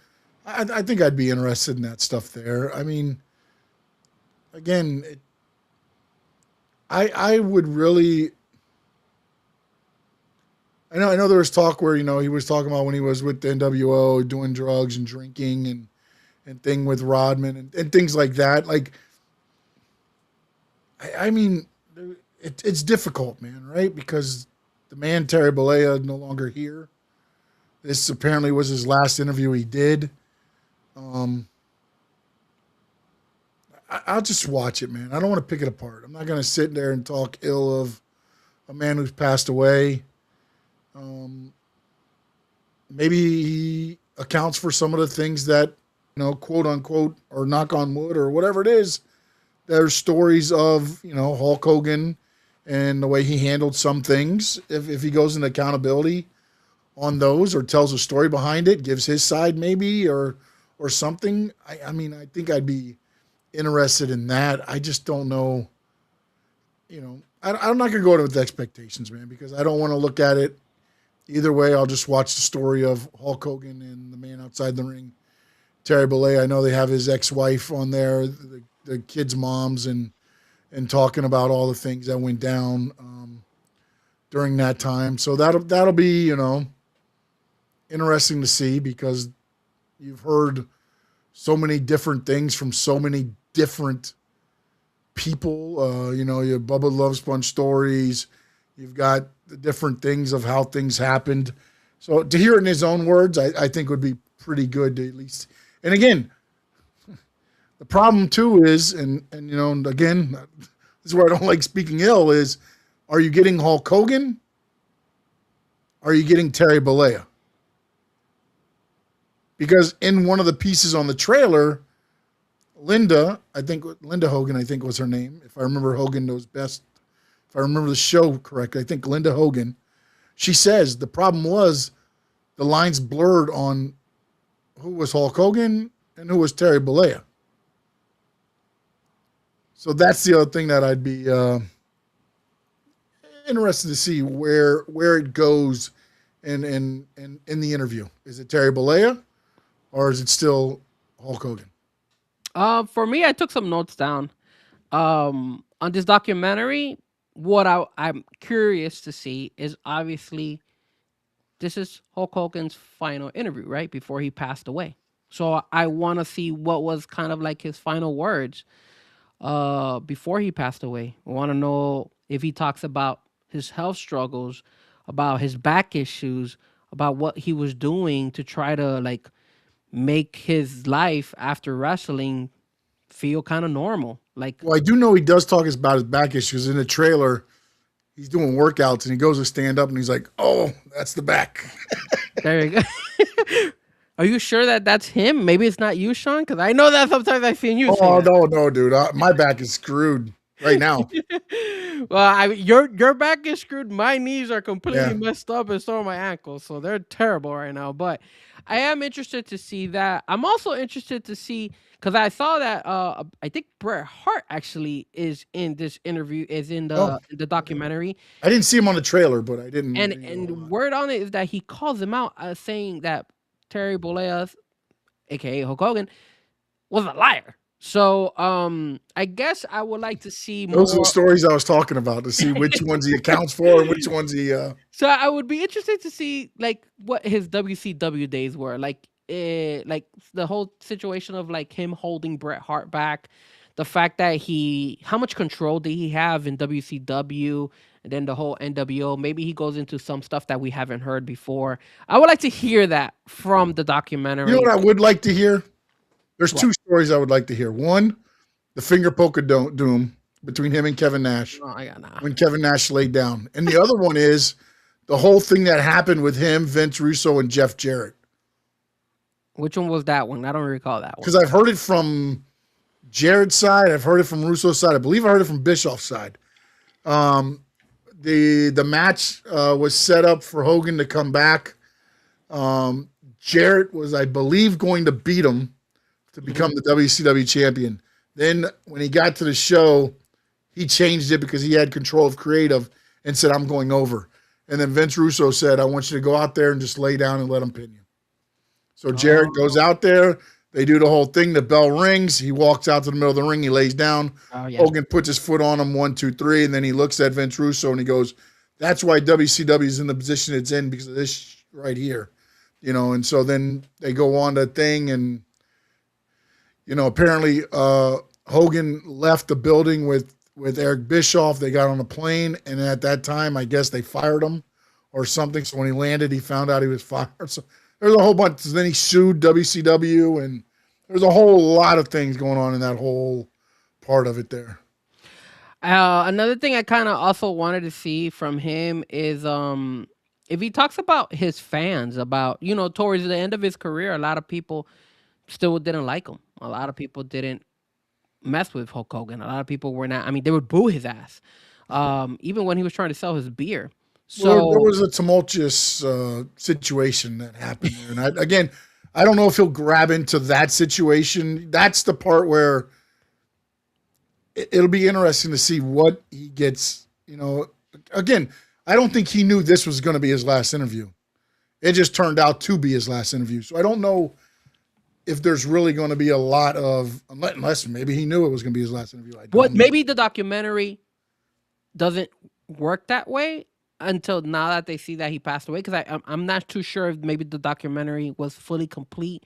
I think I'd be interested in that stuff there. I mean, again, I would really. I know there was talk where he was talking about when he was with the NWO doing drugs and drinking and thing with Rodman and things like that. Like, I mean, it's difficult, man, right? Because the man, Terry Bollea, no longer here. This apparently was his last interview he did. I'll just watch it, man. I don't want to pick it apart. I'm not going to sit there and talk ill of a man who's passed away. Maybe he accounts for some of the things that, quote unquote, or knock on wood or whatever it is. There's stories of, Hulk Hogan and the way he handled some things. If he goes into accountability on those or tells a story behind it, gives his side maybe or something. I mean, I think I'd be interested in that. I just don't know. I'm not going to go in with expectations, man, because I don't want to look at it either way. I'll just watch the story of Hulk Hogan and the man outside the ring, Terry Bollea. I know they have his ex-wife on there, the kids' moms, and talking about all the things that went down during that time. So that'll be, interesting to see, because you've heard so many different things from so many different people. Your Bubba Love Sponge stories. You've got the different things of how things happened. So to hear it in his own words, I think would be pretty good to at least. And again, the problem too is, and again, this is where I don't like speaking ill, is, are you getting Hulk Hogan? Are you getting Terry Bollea? Because in one of the pieces on the trailer, Linda Hogan, I think was her name. If I remember, Hogan knows best. If I remember the show correctly, I think Linda Hogan, she says the problem was the lines blurred on who was Hulk Hogan and who was Terry Bollea. So that's the other thing that I'd be interested to see where it goes in the interview. Is it Terry Bollea, or is it still Hulk Hogan? For me, I took some notes down. On this documentary, what I'm curious to see is obviously this is Hulk Hogan's final interview, right? Before he passed away. So I want to see what was kind of like his final words before he passed away. I want to know if he talks about his health struggles, about his back issues, about what he was doing to try to like make his life after wrestling feel kind of normal. Like Well, I do know he does talk about his back issues in the trailer. He's doing workouts and he goes to stand up and he's like, "Oh, that's the back." there you go. Are you sure that that's him? Maybe it's not you, Sean, because I know that sometimes I've seen you say Oh that. no, dude, my back is screwed right now. Well, your back is screwed. My knees are completely Yeah. messed up, and so are my ankles. So they're terrible right now. But I am interested to see that. I'm also interested to see because I saw that. I think Bret Hart actually is in this interview, is in Oh, the documentary, I didn't see him on the trailer, but I didn't. and Know a lot. word on it is that he calls him out, saying that Terry Bollea, aka Hulk Hogan, was a liar. So I guess I would like to see Those are the more. stories I was talking about to see which ones he accounts for and which ones he. So I would be interested to see like what his WCW days were like the whole situation of like him holding Bret Hart back, the fact that how much control did he have in WCW, and then the whole NWO. Maybe he goes into some stuff that we haven't heard before. I would like to hear that from the You know documentary. what I would like to hear? There's What? two stories I would like to hear. One, the finger poke of doom between him and Kevin Nash Oh, I got nah. when Kevin Nash laid down, and the other one is the whole thing that happened with him, Vince Russo, and Jeff Jarrett. Which one was that one? I don't recall that one. Because I've heard it from Jarrett's side, I've heard it from Russo's side, I believe I heard it from Bischoff's side. The match was set up for Hogan to come back. Jarrett was, I believe, going to beat him to become the WCW champion. Then when he got to the show, he changed it because he had control of creative and said, "I'm going over." And then Vince Russo said, "I want you to go out there and just lay down and let him pin you." So Jarrett goes out there. They do the whole thing. The bell rings. He walks out to the middle of the ring. He lays down. Oh yeah. Hogan puts his foot on him, 1, 2, 3, and then he looks at Vince Russo and he goes, "That's why WCW is in the position it's in because of this right here." And so then they go on to thing, and apparently Hogan left the building with Eric Bischoff. They got on a plane, and at that time, I guess they fired him or something. So when he landed, he found out he was fired. So there's a whole bunch. Then he sued WCW, and there's a whole lot of things going on in that whole part of it there. Another thing I kind of also wanted to see from him is if he talks about his fans, about towards the end of his career, a lot of people still didn't like him. A lot of people didn't mess with Hulk Hogan. A lot of people were not. I mean, they would boo his ass, even when he was trying to sell his beer. Well, there So was a tumultuous situation that happened there, and I don't know if he'll grab into that situation. That's the part where it'll be interesting to see what he gets. Again, I don't think he knew this was going to be his last interview. It just turned out to be his last interview. So I don't know if there's really going to be a lot of, unless maybe he knew it was going to be his last interview. I don't know. maybe the documentary doesn't work that way until now that they see that he passed away. Because I'm not too sure if maybe the documentary was fully complete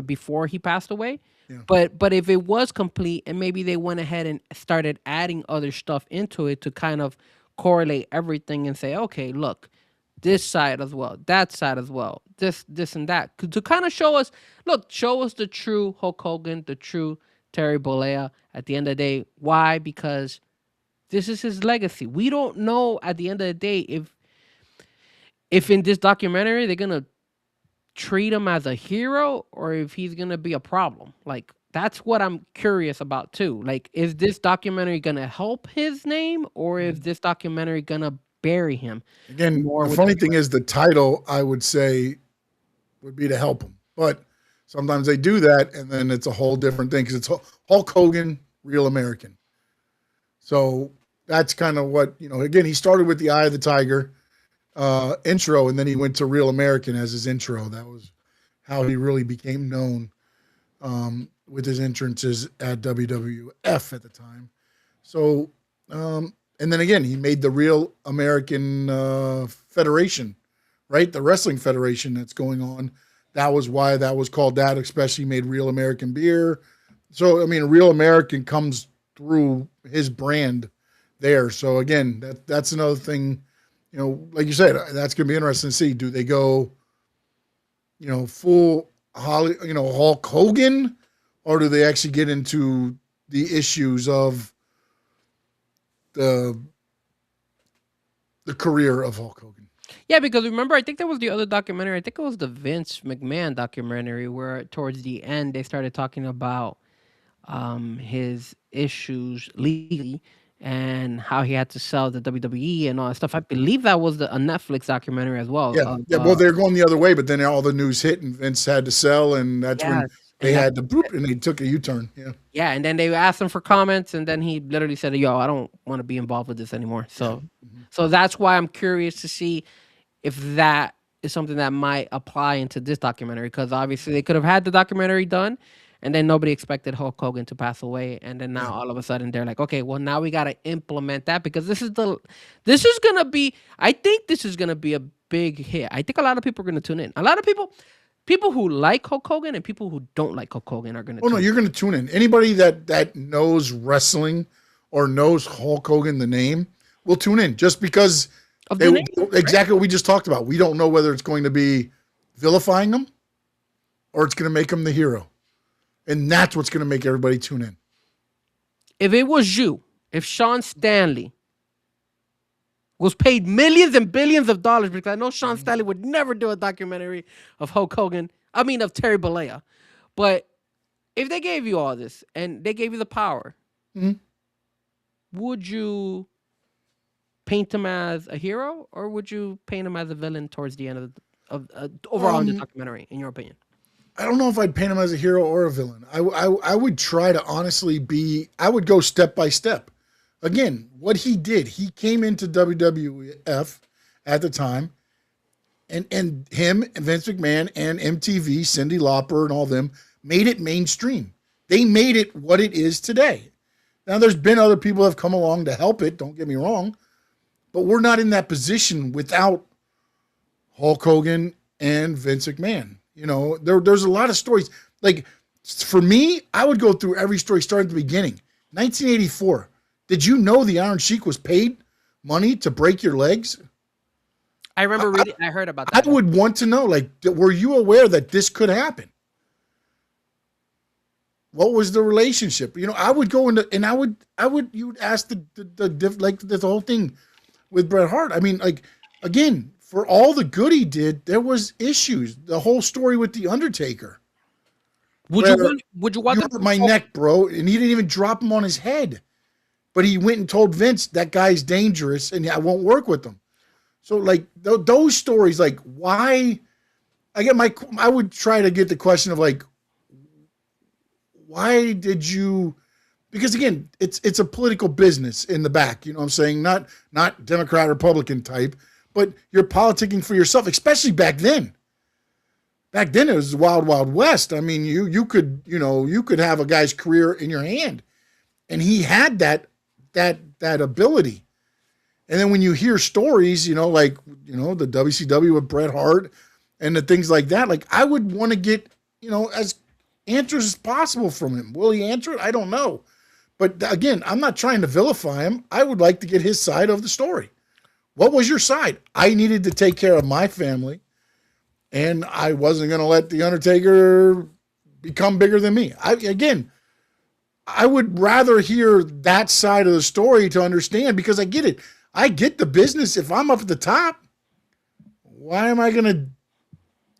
before he passed away. Yeah. But if it was complete and maybe they went ahead and started adding other stuff into it to kind of correlate everything and say, okay, look, this side as well, that side as well, this and that, to kind of show us the true Hulk Hogan, the true Terry Bollea at the end of the day. Why? Because this is his legacy. We don't know at the end of the day if in this documentary they're gonna treat him as a hero or if he's gonna be a problem. Like that's what I'm curious about too. Like, is this documentary gonna help his name or is this documentary gonna bury him? Again, More the with funny thing is the title, I would say, would be to help him. But sometimes they do that, and then it's a whole different thing because it's Hulk Hogan, Real American. So that's kind of what, again, he started with the Eye of the Tiger intro, and then he went to Real American as his intro. That was how he really became known with his entrances at WWF at the time. So, and then again, he made the Real American Federation, right? The wrestling federation that's going on. That was why that was called that, especially made Real American Beer. So, I mean, Real American comes through his brand there. So, again, that's another thing, like you said, that's going to be interesting to see. Do they go, full Hulk Hogan, or do they actually get into the issues of the career of Hulk Hogan? Yeah, because remember, I think there was the other documentary. I think it was the Vince McMahon documentary where towards the end they started talking about his issues legally and how he had to sell the WWE and all that stuff. I believe that was a Netflix documentary as well. Yeah. Well, they're going the other way, but then all the news hit and Vince had to sell, and that's when they had to boop, and they took a U-turn. Yeah. Yeah, and then they asked him for comments, and then he literally said, "Yo, I don't want to be involved with this anymore." So, so that's why I'm curious to see if that is something that might apply into this documentary, because obviously they could have had the documentary done, and then nobody expected Hulk Hogan to pass away, and then now all of a sudden they're like, okay, well now we got to implement that, because this is gonna be, I think this is gonna be a big hit. I think a lot of people are gonna tune in. A lot of people who like Hulk Hogan and people who don't like Hulk Hogan are gonna. Oh no, you're gonna tune in. Anybody that knows wrestling or knows Hulk Hogan, the name, will tune in just because. Exactly what we just talked about. We don't know whether it's going to be vilifying them or it's going to make them the hero. And that's what's going to make everybody tune in. If it was you, if Sean Stanley was paid millions and billions of dollars, because I know Sean Stanley would never do a documentary of Hulk Hogan, of Terry Bollea. But if they gave you all this and they gave you the power, would you paint him as a hero, or would you paint him as a villain towards the end of overall in the documentary, in your opinion? I don't know if I'd paint him as a hero or a villain. I would try to honestly I would go step by step. Again, what he did, he came into WWF at the time, and him and Vince McMahon and MTV, Cyndi Lauper and all them, made it mainstream. They made it what it is today. Now, there's been other people that have come along to help it, don't get me wrong, but we're not in that position without Hulk Hogan and Vince McMahon. There's a lot of stories. Like, for me, I would go through every story starting at the beginning. 1984. Did you know the Iron Sheik was paid money to break your legs? I remember reading. I heard about that. I would want to know, were you aware that this could happen? What was the relationship? I would go into, and you would ask the whole thing with Bret Hart. I mean, again, for all the good he did, there was issues. The whole story with the Undertaker. Would you want you hurt my neck, bro? And he didn't even drop him on his head, but he went and told Vince that guy's dangerous and I won't work with him. So those stories, why? I would try to get the question of why did you? Because again, it's a political business in the back. You know what I'm saying? Not Democrat, Republican type, but you're politicking for yourself, especially back then. Back then it was the wild, wild west. I mean, you could have a guy's career in your hand. And he had that ability. And then when you hear stories, the WCW with Bret Hart and the things like that, I would want to get, as answers as possible from him. Will he answer it? I don't know. But again, I'm not trying to vilify him. I would like to get his side of the story. What was your side? I needed to take care of my family, and I wasn't going to let The Undertaker become bigger than me. I would rather hear that side of the story to understand, because I get it. I get the business. If I'm up at the top, why am I going to?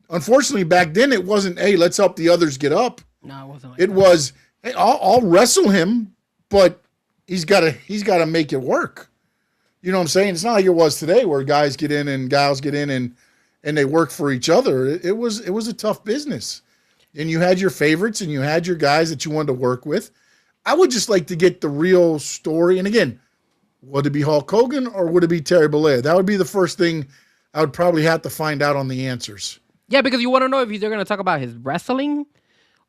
Unfortunately, back then it wasn't, hey, let's help the others get up. No, it wasn't. It was, hey, I'll wrestle him, but he's got to make it work. You know what I'm saying? It's not like it was today where guys get in and gals get in and they work for each other. It was a tough business. And you had your favorites and you had your guys that you wanted to work with. I would just like to get the real story. And again, would it be Hulk Hogan or would it be Terry Bollea? That would be the first thing I would probably have to find out on the answers. Yeah, because you want to know if they're going to talk about his wrestling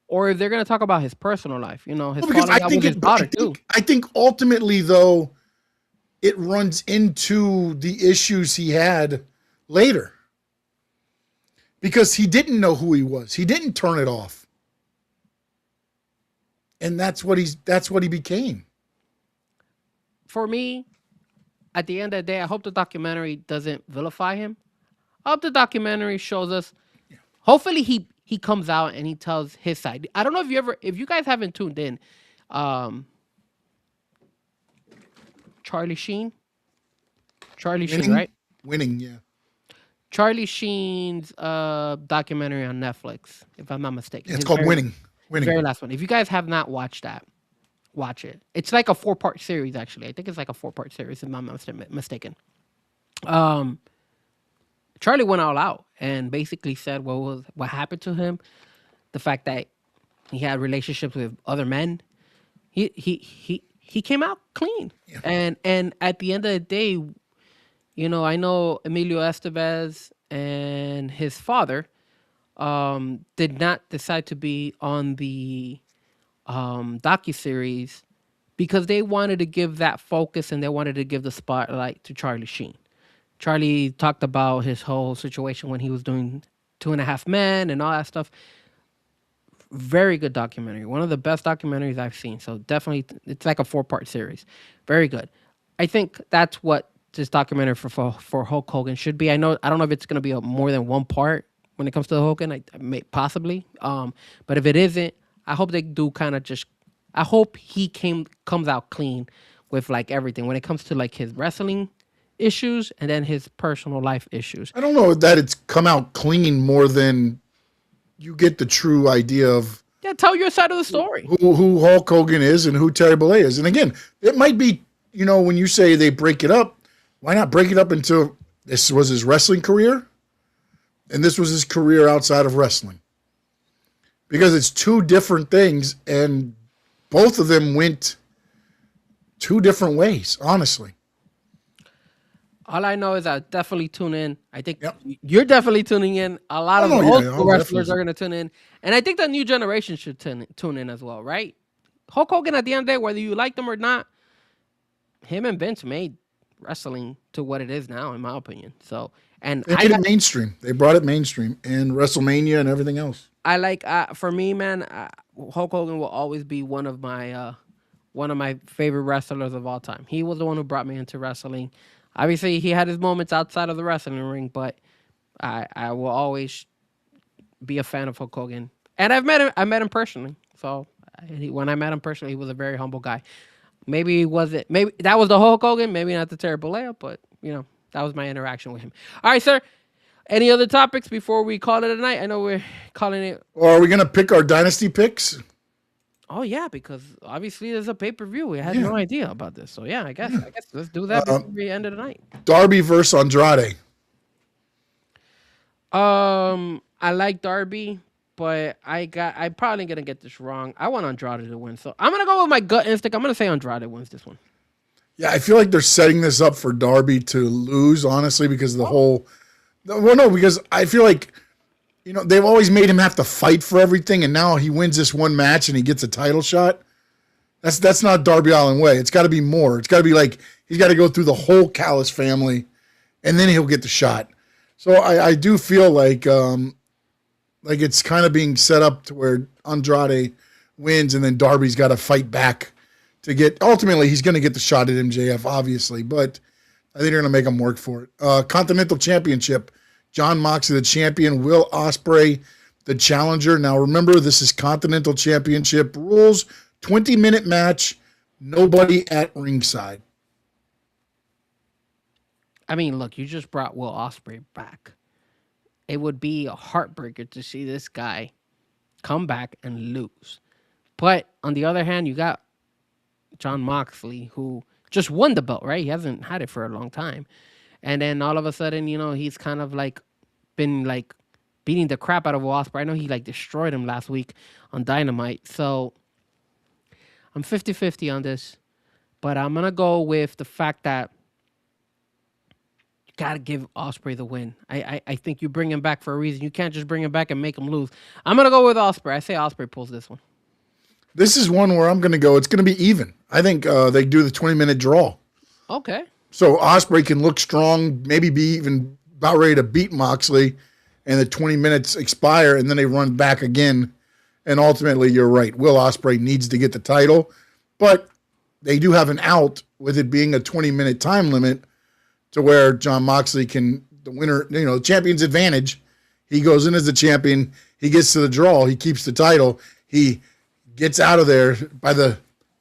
or if they're going to talk about his personal life. You know, his Well, because falling out with his daughter too. I think ultimately though, it runs into the issues he had later. Because he didn't know who he was. He didn't turn it off. And that's what he became. For me, at the end of the day, I hope the documentary doesn't vilify him. I hope the documentary shows us. Hopefully, he comes out and he tells his side. I don't know if you guys haven't tuned in, Charlie Sheen, right? Winning, yeah. Charlie Sheen's documentary on Netflix, if I'm not mistaken. It's called Winning. Very last one. If you guys have not watched that, watch it. It's like a 4-part series, actually. I think it's like a 4-part series, if I'm not mistaken. Charlie went all out and basically said what happened to him, the fact that he had relationships with other men. He came out clean, yeah. And at the end of the day, you know, I know Emilio Estevez and his father did not decide to be on the docuseries because they wanted to give that focus and they wanted to give the spotlight to Charlie Sheen. Charlie talked about his whole situation when he was doing 2.5 Men and all that stuff. Very good documentary. One of the best documentaries I've seen. So definitely, it's like a 4-part series. Very good. I think that's what this documentary for Hulk Hogan should be. I don't know if it's going to be more than 1 part when it comes to Hogan. I may possibly. But if it isn't, I hope they do kind of just. I hope he comes out clean with like everything when it comes to like his wrestling issues and then his personal life issues. I don't know that it's come out clean more than you get the true idea of. Yeah, tell your side of the story. Who Hulk Hogan is and who Terry Bollea is. And again, it might be, you know, when you say they break it up, why not break it up into this was his wrestling career and this was his career outside of wrestling? Because it's 2 different things and both of them went 2 different ways, honestly. All I know is I definitely tune in. I think you're definitely tuning in. A lot of old wrestlers are going to tune in. And I think the new generation should tune in as well, right? Hulk Hogan, at the end of the day, whether you like them or not, him and Vince made wrestling to what it is now, in my opinion. So, and they made it mainstream. They brought it mainstream and WrestleMania and everything else. I like, for me, man, Hulk Hogan will always be one of my favorite wrestlers of all time. He was the one who brought me into wrestling. Obviously, he had his moments outside of the wrestling ring, but I will always be a fan of Hulk Hogan. And I met him personally. So when I met him personally, he was a very humble guy. Maybe that was the Hulk Hogan, maybe not the Terry Bollea, but you know, that was my interaction with him. All right, sir. Any other topics before we call it a night? I know we're calling it. Or are we gonna pick our dynasty picks? Oh yeah, because obviously there's a pay-per-view. We had no idea about this. So yeah, I guess let's do that before we end of the night. Darby versus Andrade. I like Darby, but I'm probably gonna get this wrong. I want Andrade to win, so I'm gonna go with my gut instinct. I'm gonna say Andrade wins this one. Yeah, I feel like they're setting this up for Darby to lose, honestly, because of the whole. Well, no, because I feel like, you know, they've always made him have to fight for everything, and now he wins this one match and he gets a title shot. That's not Darby Allin way. It's got to be more. It's got to be like he's got to go through the whole Callis family, and then he'll get the shot. So I do feel like it's kind of being set up to where Andrade wins, and then Darby's got to fight back to get. Ultimately, he's going to get the shot at MJF, obviously, but I think they're going to make him work for it. Continental Championship. Jon Moxley, the champion. Will Ospreay, the challenger. Now, remember, this is Continental Championship rules. 20-minute match. Nobody at ringside. I mean, look, you just brought Will Ospreay back. It would be a heartbreaker to see this guy come back and lose. But on the other hand, you got Jon Moxley, who just won the belt, right? He hasn't had it for a long time. And then all of a sudden, you know, he's kind of like been like beating the crap out of Will Ospreay. I know he like destroyed him last week on Dynamite. So I'm 50-50 on this. But I'm going to go with the fact that Gotta give Osprey the win. I think you bring him back for a reason. You can't just bring him back and make him lose. I'm gonna go with Osprey. I say Osprey pulls this one. This is one where I'm going to go. It's going to be even. I think they do the 20-minute draw. Okay. So Osprey can look strong, maybe be even about ready to beat Moxley, and the 20 minutes expire, and then they run back again. And ultimately, you're right. Will Ospreay needs to get the title, but they do have an out with it being a 20-minute time limit to where Jon Moxley can, the winner, the champion's advantage. He goes in as the champion. He gets to the draw. He keeps the title. He gets out of there by the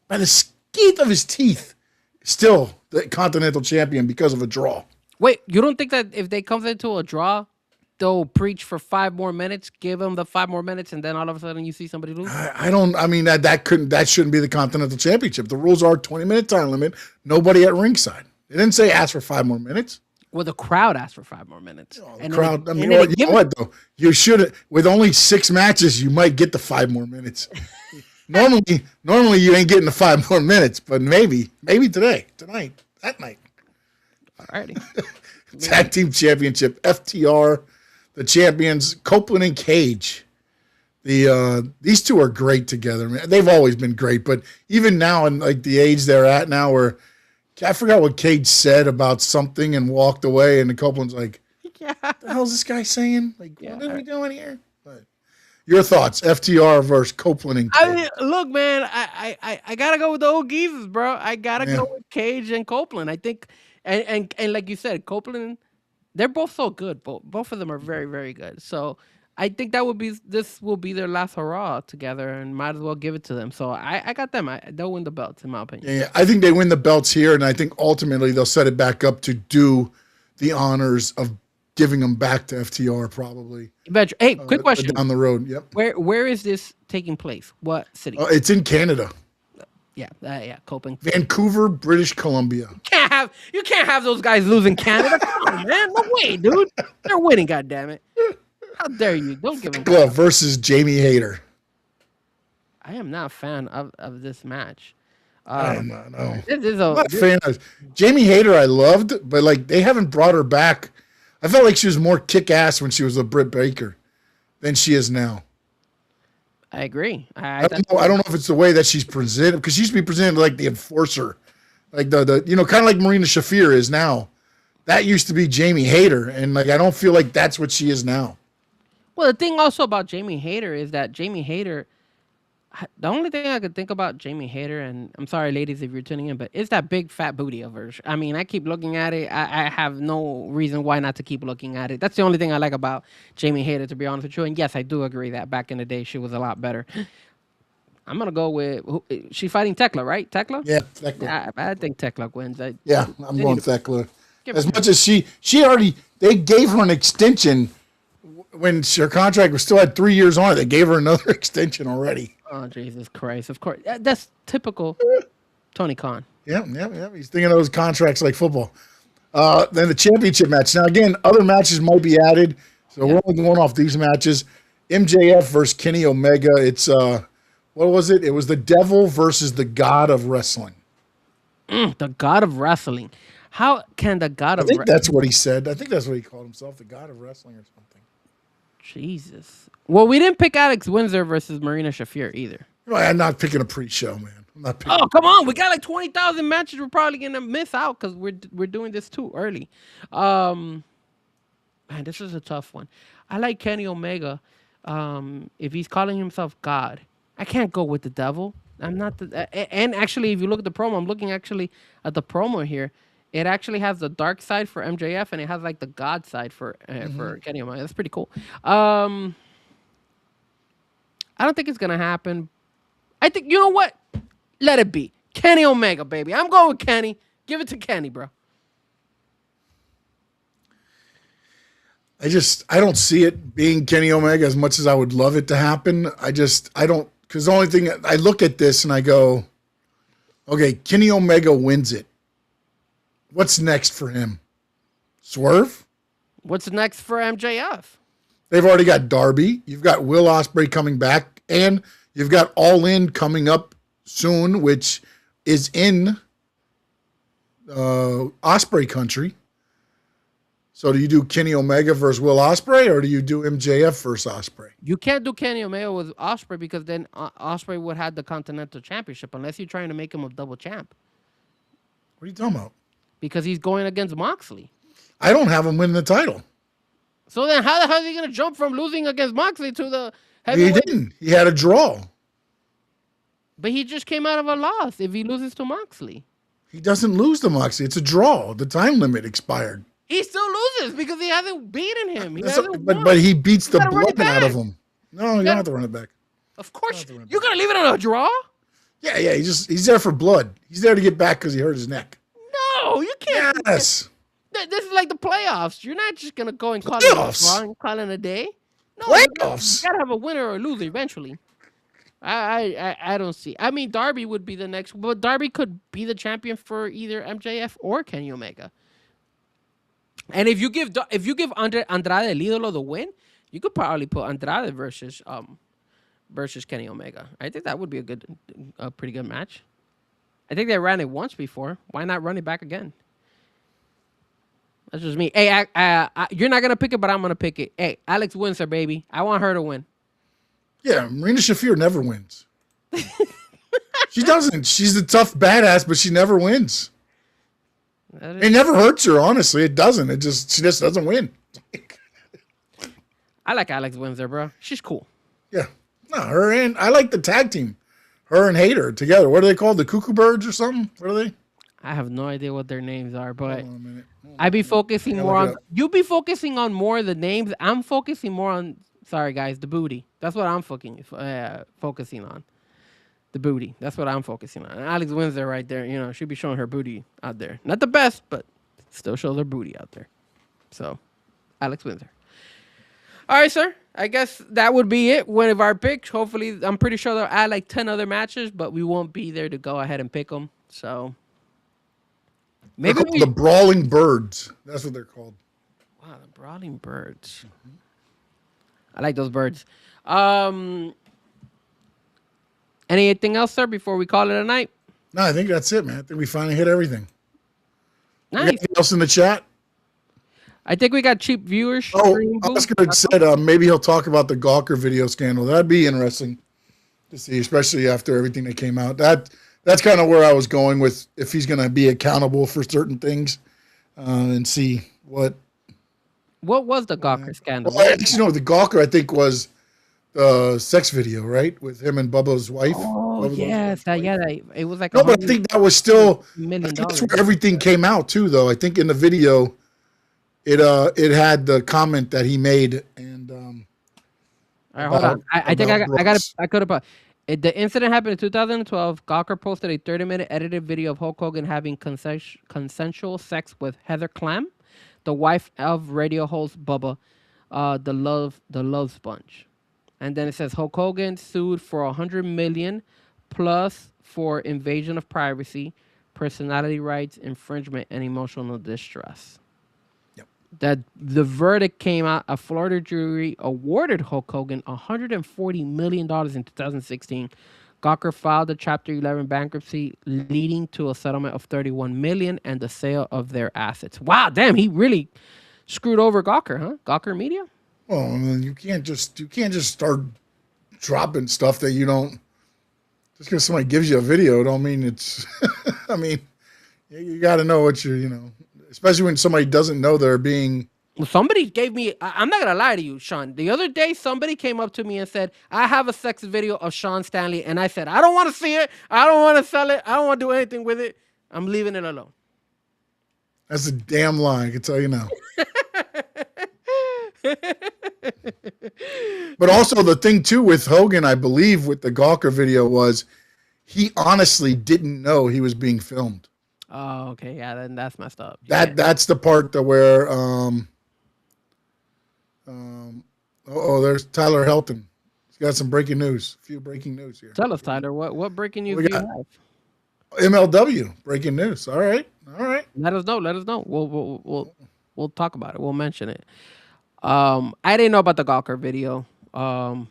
skeeth of his teeth. Still the Continental Champion because of a draw. Wait, you don't think that if they come into a draw, they'll preach for 5 more minutes, give them the 5 more minutes, and then all of a sudden you see somebody lose? I mean that shouldn't be the Continental Championship. The rules are 20-minute time limit. Nobody at ringside. They didn't say ask for 5 more minutes. Well, the crowd asked for 5 more minutes. The crowd. You know what though? You should, with only 6 matches, you might get the 5 more minutes. Normally you ain't getting the 5 more minutes, but maybe tonight, that night. Alrighty. Tag Team Championship, FTR, the champions, Copeland and Cage. These two are great together, man. They've always been great, but even now in like the age they're at now, where I forgot what Cage said about something and walked away, and the Copeland's like, Yeah. "What the hell's this guy saying? Like, what are we doing here?" But your thoughts, FTR versus Copeland and Cage. I mean, look, man, I gotta go with the old geezers, bro. I gotta go with Cage and Copeland. I think, and like you said, Copeland, they're both so good. Both of them are very, very good. So I think this will be their last hurrah together, and might as well give it to them. So I got them. They'll win the belts, in my opinion. Yeah, I think they win the belts here, and I think ultimately they'll set it back up to do the honors of giving them back to FTR probably. Hey, quick question. Down the road, yep. Where is this taking place? What city? It's in Canada. Yeah, Copeland. Vancouver, British Columbia. You can't have those guys losing Canada. Come on, man. No way, dude. They're winning, goddammit. How dare you? Don't give them Glove versus Jamie Hayter. I am not a fan of this match. I'm not, no. This is I'm not a fan of Jamie Hayter. I loved, but like they haven't brought her back. I felt like she was more kick-ass when she was a Britt Baker than she is now. I agree. I don't know if it's the way that she's presented, because she used to be presented like the enforcer, like the kind of like Marina Shafir is now. That used to be Jamie Hayter, and like I don't feel like that's what she is now. Well, the thing also about Jamie Hayter is that Jamie Hayter, the only thing I could think about Jamie Hayter, and I'm sorry, ladies, if you're tuning in, but it's that big fat booty of hers. I mean, I keep looking at it. I have no reason why not to keep looking at it. That's the only thing I like about Jamie Hayter, to be honest with you. And yes, I do agree that back in the day she was a lot better. I'm gonna go with she's fighting Tekla, right? Tekla? Yeah, Tekla. I think Tekla wins. I'm going Tekla. As much as she already, they gave her an extension when her contract was still had 3 years on it. They gave her another extension already. Oh, Jesus Christ. Of course. That's typical Tony Khan. Yeah. He's thinking of those contracts like football. Then the championship match. Now, again, other matches might be added. So we're only going off these matches. MJF versus Kenny Omega. It's, what was it? It was the Devil versus the God of Wrestling. The God of Wrestling. How can the God of Wrestling? I think that's what he said. I think that's what he called himself, the God of Wrestling or something. Jesus. Well, we didn't pick Alex Windsor versus Marina Shafir either. I'm not picking a pre-show, man. I'm not picking. Oh, come on. We got like 20,000 matches. We're probably going to miss out because we're doing this too early. Man, this is a tough one. I like Kenny Omega. If he's calling himself God, I can't go with the Devil. I'm not and actually, if you look at the promo, I'm looking actually at the promo here. It actually has the dark side for MJF, and it has like the God side for Kenny Omega. That's pretty cool. I don't think it's gonna happen. I think, you know what? Let it be Kenny Omega, baby. I'm going with Kenny. Give it to Kenny, bro. I don't see it being Kenny Omega as much as I would love it to happen. I don't, because the only thing I look at this and I go, okay, Kenny Omega wins it. What's next for him? Swerve? What's next for MJF? They've already got Darby. You've got Will Ospreay coming back, and you've got All In coming up soon, which is in Ospreay country. So do you do Kenny Omega versus Will Ospreay, or do you do MJF versus Ospreay? You can't do Kenny Omega with Osprey because then Osprey would have the Continental Championship unless you're trying to make him a double champ. What are you talking about? Because he's going against Moxley. I don't have him win the title. So then how the hell is he going to jump from losing against Moxley to the He heavyweight? didn't. He had a draw. But he just came out of a loss if he loses to Moxley. He doesn't lose to Moxley. It's a draw. The time limit expired. He still loses because he hasn't beaten him. He hasn't won. But he beats the gotta run it blood out of back. him. No, you don't have to run it back. Of course. Don't have to run it You're going to leave it on a draw? Yeah. He's there for blood. He's there to get back because he hurt his neck. No, you can't. Yes. This is like the playoffs. You're not just going to go and call Playoffs? it a draw and call it a day. No, Playoffs? You got to have a winner or a loser eventually. I don't see. I mean, Darby would be the next, but Darby could be the champion for either MJF or Kenny Omega. And if you give Andrade El Idolo the win, you could probably put Andrade versus Kenny Omega. I think that would be a pretty good match. I think they ran it once before. Why not run it back again? That's just me. Hey, you're not gonna pick it, but I'm gonna pick it. Hey, Alex Windsor, baby. I want her to win. Yeah, Marina Shafir never wins. She doesn't. She's the tough badass, but she never wins. It never hurts her, honestly. It doesn't. She just doesn't win. I like Alex Windsor, bro. She's cool. Yeah. No, I like the tag team. Her and Hater together. What are they called? The Cuckoo Birds or something? What are they? I have no idea what their names are, but Hold on a minute. I be focusing more look it on. up. You be focusing on more of the names. I'm focusing more on. Sorry, guys, the booty. That's what I'm focusing on. The booty. That's what I'm focusing on. And Alex Windsor right there. You know, she'd be showing her booty out there. Not the best, but still shows her booty out there. So, Alex Windsor. All right, sir. I guess that would be it. One of our picks. Hopefully, I'm pretty sure they'll add like 10 other matches, but we won't be there to go ahead and pick them. So, They're called the Brawling Birds. That's what they're called. Wow, the Brawling Birds. I like those birds. Anything else, sir, before we call it a night? No, I think that's it, man. I think we finally hit everything. Nice. Anything else in the chat? I think we got cheap viewers. Oh, Oscar had said maybe he'll talk about the Gawker video scandal. That'd be interesting to see, especially after everything that came out. That's kind of where I was going with if he's going to be accountable for certain things and see what. What was the Gawker scandal? Well, actually, no, the Gawker I think was the sex video, right, with him and Bubba's wife. Oh, yes, it was like no, but I think that was still $100 million. That's where everything came out too, though. I think in the video, it had the comment that he made and. All right, hold on. I think I could have. The incident happened in 2012. Gawker posted a 30-minute edited video of Hulk Hogan having consensual sex with Heather Clem, the wife of radio host Bubba, the Love Sponge. And then it says Hulk Hogan sued for $100 million plus for invasion of privacy, personality rights infringement, and emotional distress. Yep. That the verdict came out. A Florida jury awarded Hulk Hogan $140 million in 2016. Gawker filed a Chapter 11 bankruptcy, leading to a settlement of $31 million and the sale of their assets. Wow, damn, he really screwed over Gawker, huh? Gawker Media. Well, I mean, you can't just start dropping stuff that you don't. Just because somebody gives you a video, don't mean it's. I mean, you got to know what you're, especially when somebody doesn't know they're being. Well, somebody gave me. I'm not gonna lie to you, Sean. The other day, somebody came up to me and said, "I have a sex video of Sean Stanley," and I said, "I don't want to see it. I don't want to sell it. I don't want to do anything with it. I'm leaving it alone." That's a damn lie. I can tell you now. But also the thing too with Hogan, I believe, with the Gawker video was he honestly didn't know he was being filmed. Oh, okay, yeah, then that's messed up. That's the part that where there's Tyler Helton. He's got some breaking news. A few breaking news here. Tell us, Tyler, what breaking news We do you got- have? MLW breaking news. All right. Let us know. We'll talk about it. We'll mention it. I didn't know about the Gawker video. I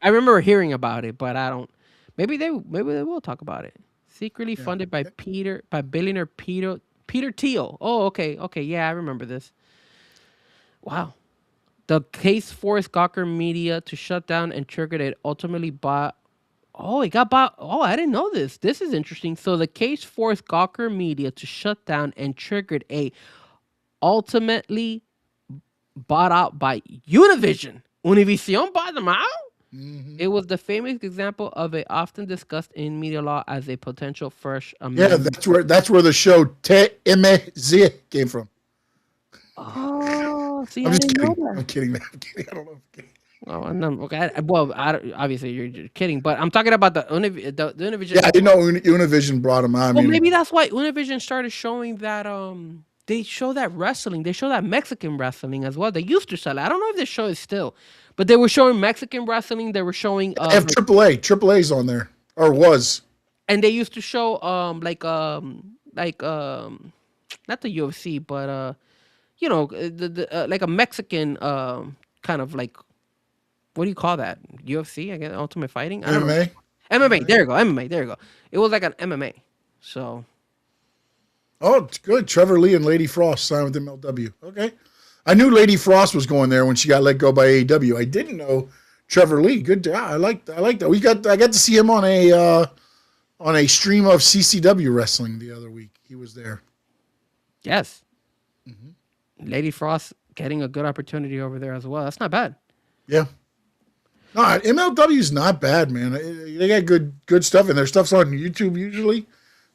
remember hearing about it, but I don't. Maybe they will talk about it. Secretly funded by billionaire Peter Thiel. Oh, okay, yeah, I remember this. Wow. The case forced Gawker Media to shut down and triggered it ultimately bought. Oh, it got bought. Oh, I didn't know this. This is interesting. So the case forced Gawker Media to shut down and triggered a ultimately bought out by Univision. Univision bought them out? It was the famous example of a often discussed in media law as a potential First Yeah, Amendment. that's where the show TMZ came from. Oh, see, I'm I just didn't know kidding. that. I'm kidding, man. I'm kidding. I don't know. I'm kidding. Oh, and okay. Well, obviously you're kidding, but I'm talking about the the Univision. Yeah, I didn't know Univision brought them out. I Well, mean, maybe that's why Univision started showing that they show that wrestling. They show that Mexican wrestling as well. They used to sell it. I don't know if this show is still, but they were showing Mexican wrestling. They were showing they have AAA. AAA's on there, or was. and they used to show not the UFC, but like a Mexican kind of like, what do you call that? UFC, I guess, Ultimate Fighting. I don't know. MMA. MMA. There you go. MMA. There you go. It was like an MMA. So Oh, it's good. Trevor Lee and Lady Frost signed with MLW. Okay. I knew Lady Frost was going there when she got let go by AEW. I didn't know Trevor Lee. Good. Yeah, I like that. I got to see him on a stream of CCW wrestling the other week. He was there. yes, Lady Frost getting a good opportunity over there as well. That's not bad. Yeah. No, MLW's not bad, man. They got good stuff, and their stuff's on YouTube usually,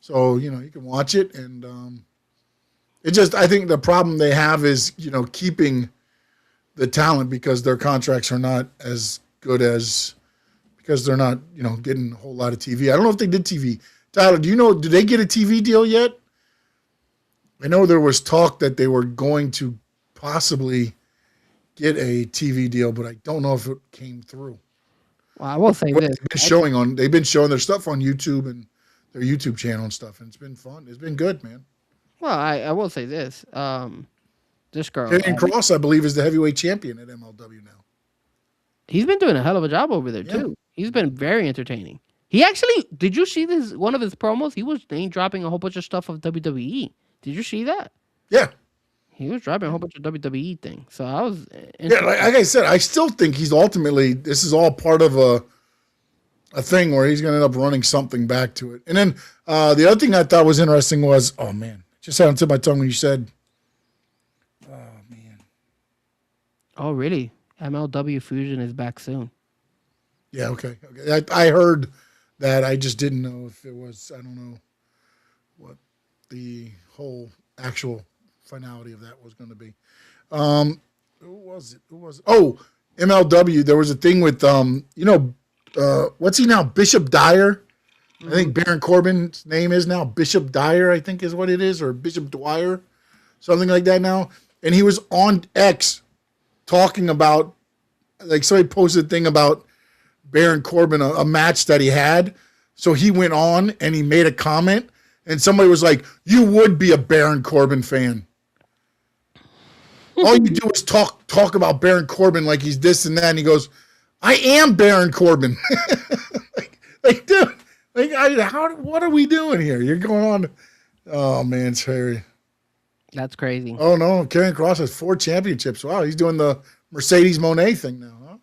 so you can watch it. And I think the problem they have is keeping the talent because their contracts are not as good as because they're not getting a whole lot of TV. I don't know if they did TV. Tyler, do you know? Did they get a TV deal yet? I know there was talk that they were going to possibly get a TV deal, but I don't know if it came through. Well, I will say What this. they've been showing their stuff on YouTube and their YouTube channel and stuff, and it's been fun. It's been good, man. Well, I will say this. This girl, Karrion Kross, I believe, is the heavyweight champion at MLW now. he's been doing a hell of a job over there Yeah. too. He's been very entertaining. He actually, did you see this? One of his promos, he was name dropping a whole bunch of stuff of WWE. Did you see that? Yeah. He was dropping a whole bunch of WWE things. So I was, Yeah, like I said, I still think he's ultimately this is all part of a thing where he's going to end up running something back to it. And then the other thing I thought was interesting was, oh man, just had on the tip of my tongue when you said, oh man, oh really? MLW Fusion is back soon. yeah, okay. I heard that. I just didn't know if it was. I don't know what the whole actual finality of that was going to be. Who was it? Oh, MLW. There was a thing with what's he now? Bishop Dyer. I think Baron Corbin's name is now Bishop Dyer. I think is what it is, or Bishop Dwyer, something like that now. And he was on X talking about, like, somebody posted a thing about Baron Corbin, a match that he had. So he went on and he made a comment, and somebody was like, "You would be a Baron Corbin fan. All you do is talk about Baron Corbin like he's this and that." And he goes, "I am Baron Corbin." dude, what are we doing here? You're going on. Oh man, it's Harry. That's crazy. Oh no, Karrion Kross has 4 championships. Wow, he's doing the Mercedes Moné thing now, huh?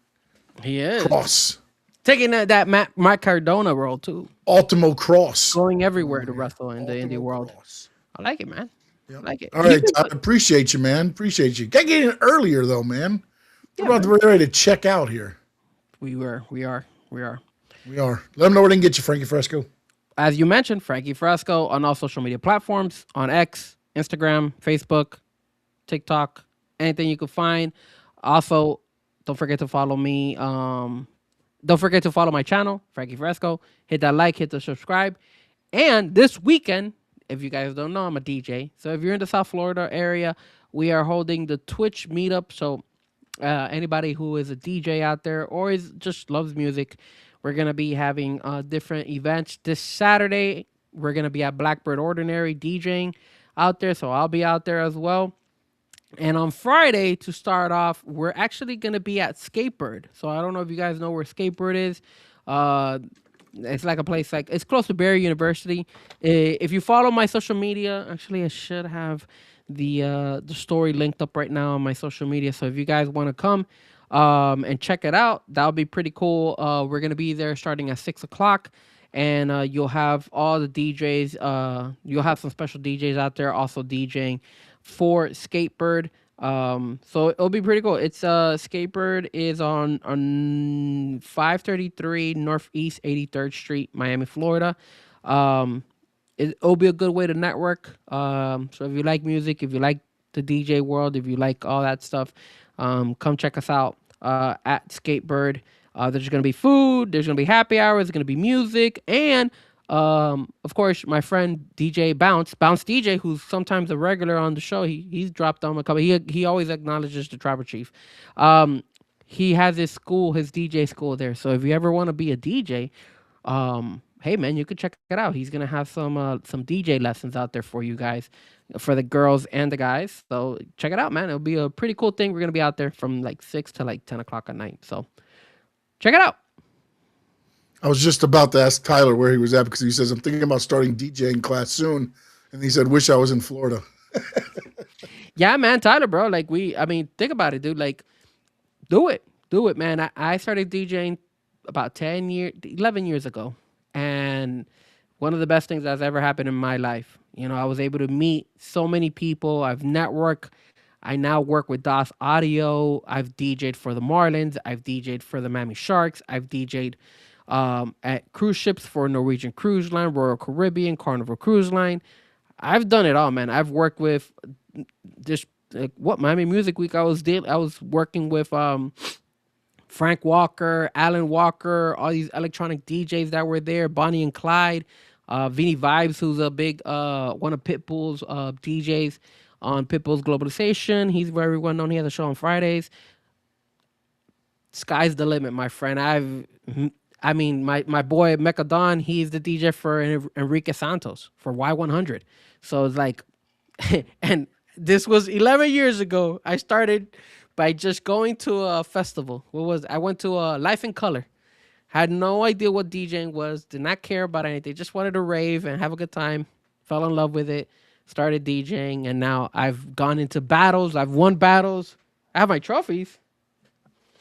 He is. Kross. Taking that Matt Cardona role too. Ultimo Cross. Going everywhere to wrestle in the indie Ultimo world. Cross. I like it, man. Yep. I like it. All right, I appreciate you, man. Appreciate you. Gotta get in earlier though, man. We're about to be ready to check out here. We are. We are. Let them know where they can get you, Frankie Fresco. As you mentioned, Frankie Fresco on all social media platforms, on X, Instagram, Facebook, TikTok, anything you can find. Also, don't forget to follow me. Don't forget to follow my channel, Frankie Fresco. Hit that like, hit the subscribe. And this weekend, if you guys don't know, I'm a DJ. So if you're in the South Florida area, we are holding the Twitch meetup. So anybody who is a DJ out there or is just loves music, we're going to be having different events. This Saturday, we're going to be at Blackbird Ordinary DJing out there. So I'll be out there as well. And on Friday, to start off, we're actually going to be at Skatebird. So I don't know if you guys know where Skatebird is. It's like a place it's close to Barry University. If you follow my social media, actually I should have the story linked up right now on my social media. So if you guys want to come and check it out, that'll be pretty cool. We're gonna be there starting at 6 o'clock, and you'll have all the DJs. You'll have some special DJs out there also DJing for Skatebird. So it'll be pretty cool. It's Skatebird is on 533 Northeast 83rd Street, Miami, Florida. Um, it'll be a good way to network. So if you like music, if you like the DJ world, if you like all that stuff, come check us out at Skatebird. There's gonna be food. There's gonna be happy hours. There's gonna be music, and of course, my friend DJ Bounce DJ, who's sometimes a regular on the show. He's dropped on a couple. He always acknowledges the tribal chief. He has his school, his DJ school there. So if you ever want to be a DJ, hey man, you could check it out. He's gonna have some DJ lessons out there for you guys, for the girls and the guys. So check it out, man. It'll be a pretty cool thing. We're gonna be out there from like 6 to like 10 o'clock at night. So check it out. I was just about to ask Tyler where he was at because he says, I'm thinking about starting DJing class soon. And he said, wish I was in Florida. Yeah, man, Tyler, bro. Like I mean, think about it, dude. Like, do it, man. I started DJing about 11 years ago, and one of the best things that's ever happened in my life. You know, I was able to meet so many people. I've networked. I now work with DOS Audio. I've DJed for the Marlins. I've DJed for the Miami Sharks. I've DJed at cruise ships for Norwegian Cruise Line, Royal Caribbean, Carnival Cruise Line. I've done it all, man. I've worked with just like what Miami Music Week. I was working with Frank Walker, Alan Walker, all these electronic DJs that were there, Bonnie and Clyde, Vinny Vibes, who's a big one of Pitbull's DJs on Pitbull's Globalization. He's very well known. He has a show on Fridays. Sky's the limit, my friend. I mean, my boy Mecha Don, he's the DJ for Enrique Santos for Y100. So it's like, and this was 11 years ago. I started by just going to a festival. I went to a Life in Color. Had no idea what DJing was. Did not care about anything. Just wanted to rave and have a good time. Fell in love with it. Started DJing, and now I've gone into battles. I've won battles. I have my trophies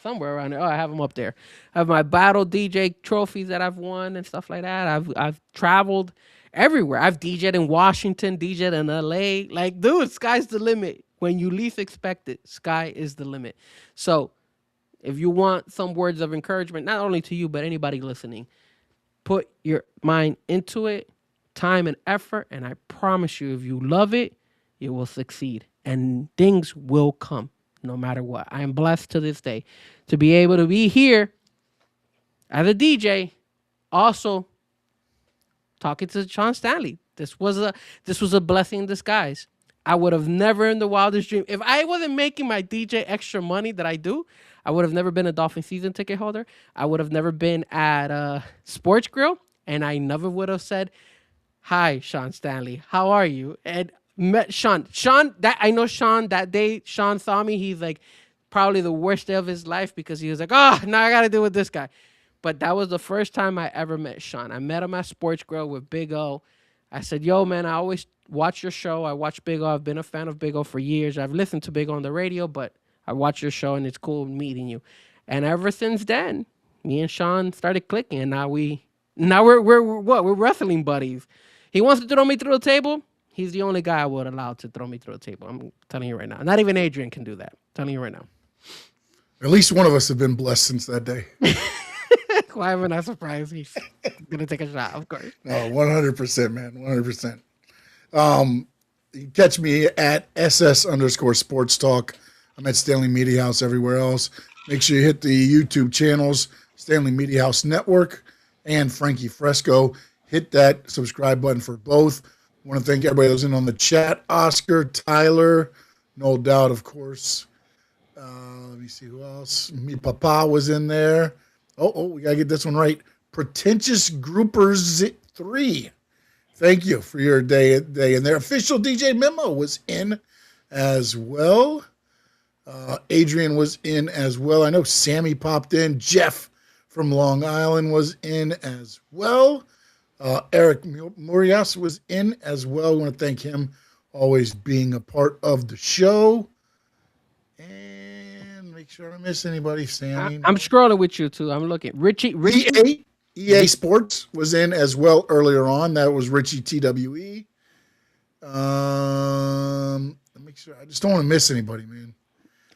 somewhere around there. Oh, I have them up there. I have my battle DJ trophies that I've won and stuff like that. I've traveled everywhere. I've DJed in Washington, DJed in LA. Like, dude, sky's the limit. When you least expect it, sky is the limit. So if you want some words of encouragement, not only to you, but anybody listening, put your mind into it, time and effort, and I promise you, if you love it, you will succeed. And things will come no matter what. I am blessed to this day to be able to be here as a DJ, also talking to Sean Stanley. This was a blessing in disguise. I would have never in the wildest dream, if I wasn't making my DJ extra money that I do, I would have never been a Dolphin season ticket holder. I would have never been at Sports Grill, and I never would have said, "Hi, Sean Stanley, how are you?" And met Sean. That I know Sean that day. Sean saw me. He's like probably the worst day of his life because he was like, "Oh, now I got to deal with this guy." But that was the first time I ever met Sean. I met him at Sports Grill with Big O. I said, "Yo, man, I always watch your show. I watch Big O. I've been a fan of Big O for years. I've listened to Big O on the radio, but I watch your show and it's cool meeting you." And ever since then, me and Sean started clicking, and now we're wrestling buddies. He wants to throw me through the table. He's the only guy I would allow to throw me through the table. I'm telling you right now. Not even Adrian can do that. I'm telling you right now. At least one of us have been blessed since that day. Why am I not surprised? He's gonna take a shot, of course. No, 100%, man. 100%. You can catch me at SS_sports talk. I'm at Stanley Media House everywhere else. Make sure you hit the YouTube channels, Stanley Media House Network and Frankie Fresco. Hit that subscribe button for both. I want to thank everybody that was in on the chat. Oscar, Tyler, no doubt, of course. Let me see who else. Me Papa was in there. Oh, we got to get this one right. Pretentious Groupers 3. Thank you for your day. And their official DJ Memo was in as well. Adrian was in as well. I know Sammy popped in. Jeff from Long Island was in as well. Eric Murias was in as well. I want to thank him always being a part of the show. And make sure I don't miss anybody, Sammy. I'm scrolling with you too. I'm looking. Richie. EA Sports was in as well earlier on. That was Richie TWE. Make sure I just don't want to miss anybody, man.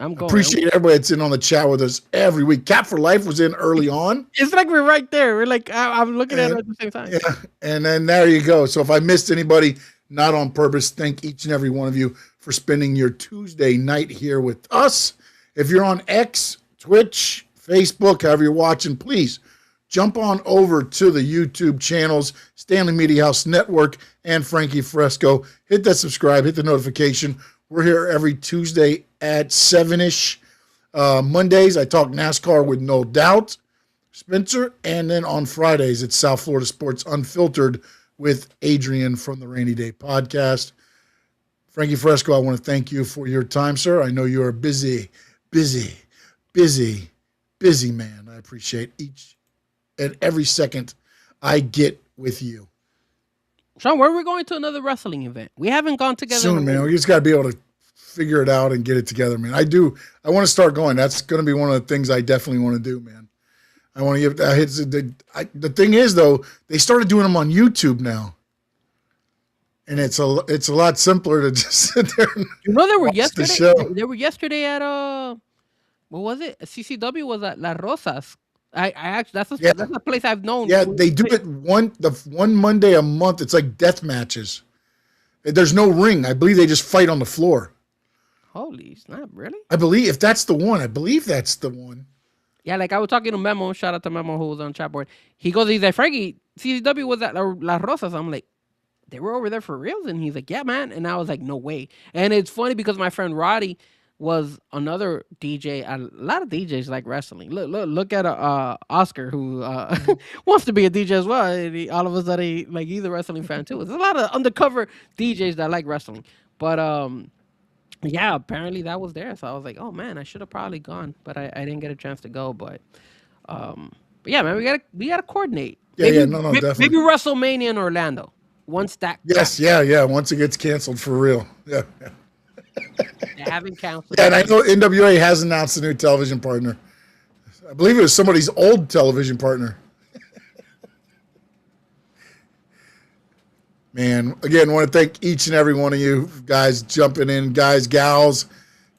I'm going. Appreciate everybody that's in on the chat with us every week. Cap for Life was in early on. It's like we're right there. We're like I'm looking at it at the same time. Yeah, and then there you go. So if I missed anybody, not on purpose, thank each and every one of you for spending your Tuesday night here with us. If you're on X, Twitch, Facebook, however you're watching, please jump on over to the YouTube channels, Stanley Media House Network and Frankie Fresco. Hit that subscribe, hit the notification. We're here every Tuesday at 7-ish. Mondays, I talk NASCAR with No Doubt, Spencer. And then on Fridays, it's South Florida Sports Unfiltered with Adrian from the Rainy Day Podcast. Frankie Fresco, I want to thank you for your time, sir. I know you're a busy man. I appreciate each and every second I get with you. Sean, where are we going to another wrestling event? We haven't gone together. Soon, man. We just got to be able to figure it out and get it together, man. I want to start going. That's going to be one of the things I definitely want to do, man. I want to give the thing is, though, they started doing them on YouTube now. And it's a lot simpler to just sit there and they were yesterday. the show. They were yesterday at what was it? CCW was at La Rosas. I actually that's a place I've known. Yeah, they do it one Monday a month. It's like death matches. There's no ring. I believe they just fight on the floor. Holy snap! Really? I believe if that's the one. I believe that's the one. Yeah, like I was talking to Memo. Shout out to Memo who was on chat board. He's like, Frankie, CCW was at La Rosas. I'm like, they were over there for reals? And he's like, yeah, man. And I was like, no way. And it's funny because my friend Roddy was another DJ. A lot of DJs like wrestling. Look at Oscar who wants to be a DJ as well. And all of a sudden, he's a wrestling fan too. There's a lot of undercover DJs that like wrestling. But yeah, apparently that was there. So I was like, oh man, I should have probably gone, but I didn't get a chance to go. But yeah, man, we gotta coordinate. Yeah, no, definitely. Maybe WrestleMania in Orlando. Once that. Yes, yeah. Once it gets canceled for real. Yeah. They haven't canceled. Yeah, and I know NWA has announced a new television partner. I believe it was somebody's old television partner. Man, again, want to thank each and every one of you guys jumping in, guys, gals,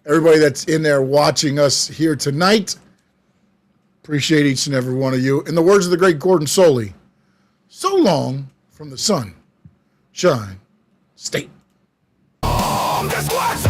everybody that's in there watching us here tonight. Appreciate each and every one of you. In the words of the great Gordon Soley, so long from the sun, shine, state. That's what's